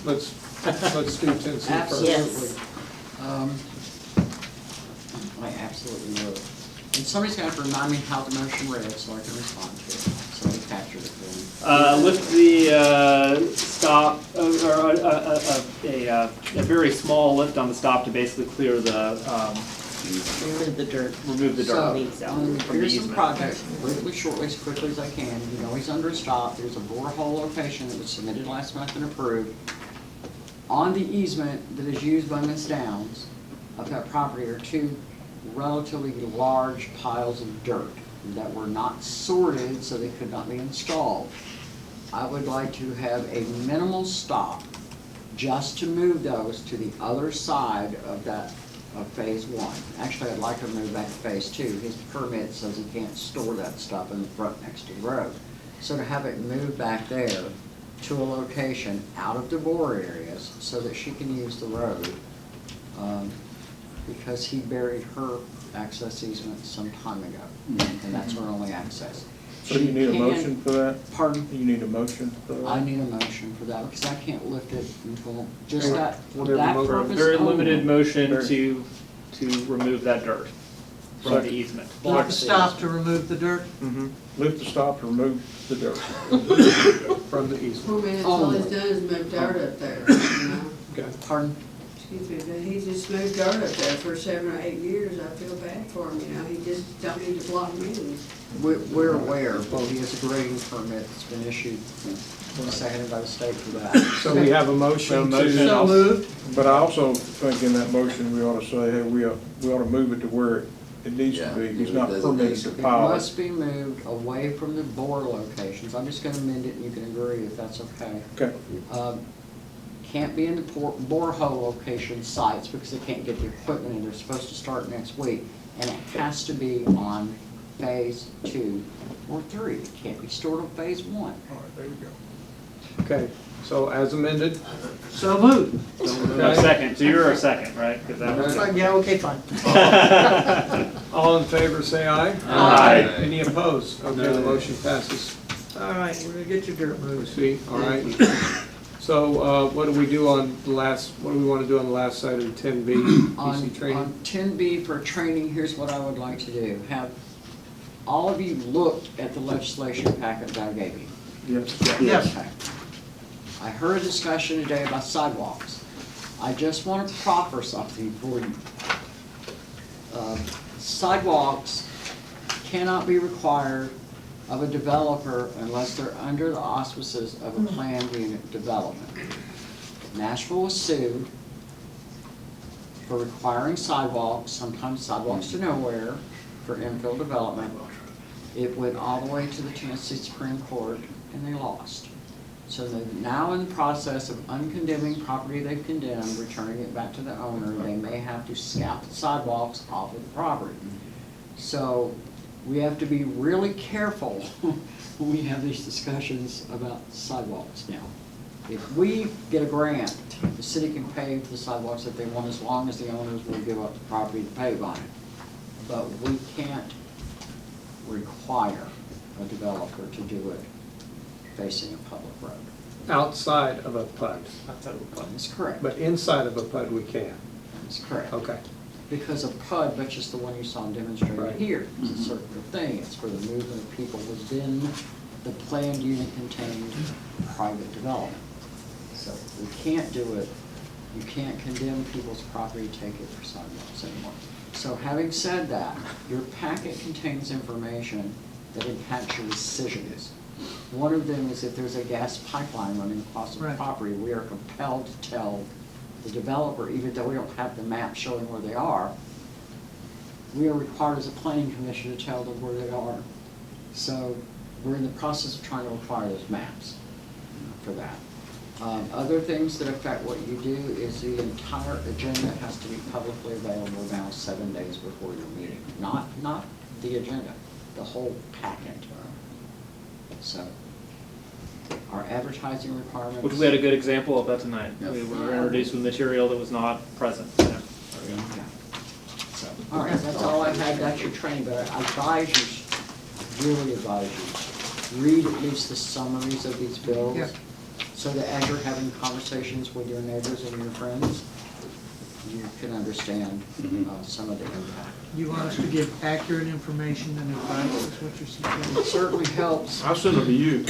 Let's do 10C first.
Absolutely. I absolutely will. And somebody's gonna have to remind me how the motion read so I can respond to it. So I captured it for you.
Lift the stop a very small lift on the stop to basically clear the,
Remove the dirt.
remove the dirt.
So,
from the
here's the
easement.
project, really shortly, as quickly as I can. You know he's under a stop. There's a borehole location that was submitted last month and approved. On the easement that is used by Ms. Downs of that property are two relatively large piles of dirt that were not sorted, so they could not be installed. I would like to have a minimal stop just to move those to the other side of that, of phase one. Actually, I'd like to move back to phase two. His permit says he can't store that stuff in the front next to the road. So to have it moved back there to a location out of the bore areas so that she can use the road, because he buried her access easement some time ago, and that's her only access.
So you need a motion for that?
Pardon?
You need a motion for that?
I need a motion for that, because I can't lift it until, just that, for
Whatever
that
motion.
purpose
Very
only.
limited motion to remove that dirt from the easement.
Lift the stop to remove the dirt.
Lift the stop to remove the dirt.
From the easement.
I mean, all he's done is move dirt up there, you know?
Okay.
Pardon?
Excuse me, but he just moved dirt up there for 7 or 8 years. I feel bad for him, you know? He just don't need to block me.
We're aware, he has a grading permit that's been issued, seconded by the state for that.
So we have a motion
motion.
to,
So moved.
But I also think in that motion, we ought to say, hey, we ought to move it to where it needs to
Yeah,
be. He's
give it
not permitted to
It
pile it.
must be moved away from the bore locations. I'm just gonna amend it, and you can agree if that's okay.
Okay.
Can't be in the borehole location sites because they can't get the equipment in. They're supposed to start next week. And it has to be on phase 2 or 3. It can't be stored on phase 1.
All right, there you go.
okay, so as amended.
So moved.
No, second, so you're a second, right? 'Cause that was-
Yeah, okay, fine.
All in favor, say aye.
Aye.
Any opposed? Okay, the motion passes.
All right, we're gonna get your dirt moved.
See, all right. So, what do we do on the last, what do we want to do on the last side of the 10B, PC training?
On 10B for training, here's what I would like to do. Have all of you looked at the legislation packet that I gave you?
Yes.
Yes.
Okay. I heard a discussion today about sidewalks. I just want to proffer something for you. Sidewalks cannot be required of a developer unless they're under the auspices of a planned unit development. Nashville was sued for requiring sidewalks, sometimes sidewalks to nowhere, for infill development. It went all the way to the Tennessee Supreme Court, and they lost. So they're now in the process of uncondemning property they've condemned, returning it back to the owner. They may have to scalp the sidewalks off of the property. So we have to be really careful when we have these discussions about sidewalks now. If we get a grant, the city can pave the sidewalks that they want as long as the owners will give up the property to pave on it. But we can't require a developer to do it facing a public road.
Outside of a PUD,
That's correct.
but inside of a PUD we can.
That's correct.
Okay.
Because a PUD, which is the one you saw demonstrated
Right.
here, is a circular thing. It's for the movement of people within the planned unit contained private development. So we can't do it, you can't condemn people's property, take it for sidewalks anymore. So having said that, your packet contains information that impacts your decisions. One of them is if there's a gas pipeline running across the
Right.
property, we are compelled to tell the developer, even though we don't have the map showing where they are, we are required as a planning commission to tell them where they are. So we're in the process of trying to acquire those maps for that. Other things that affect what you do is the entire agenda has to be publicly available now 7 days before your meeting. Not the agenda, the whole packet. So our advertising requirements.
Which we had a good example of that tonight.
Yep.
We were introduced with material that was not present. Yeah. There we go.
Yeah. So, all right, that's all I had, that's your training, but I advise you, really advise you, read at least the summaries of these bills.
Yep.
So that as you're having conversations with your neighbors and your friends, you can understand some of the impact.
You want us to give accurate information and advice, is what you're suggesting?
It certainly helps.
I'll send them to you.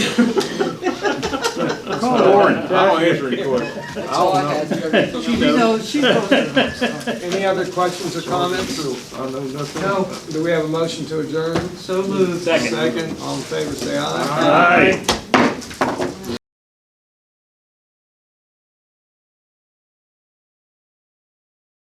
Call Lauren, I don't answer any questions.
That's all I had.
She knows, she knows it.
Any other questions or comments?
I know nothing.
No,
Do we have a motion to adjourn?
so moved.
Second.
Second, all in favor, say aye.
Aye.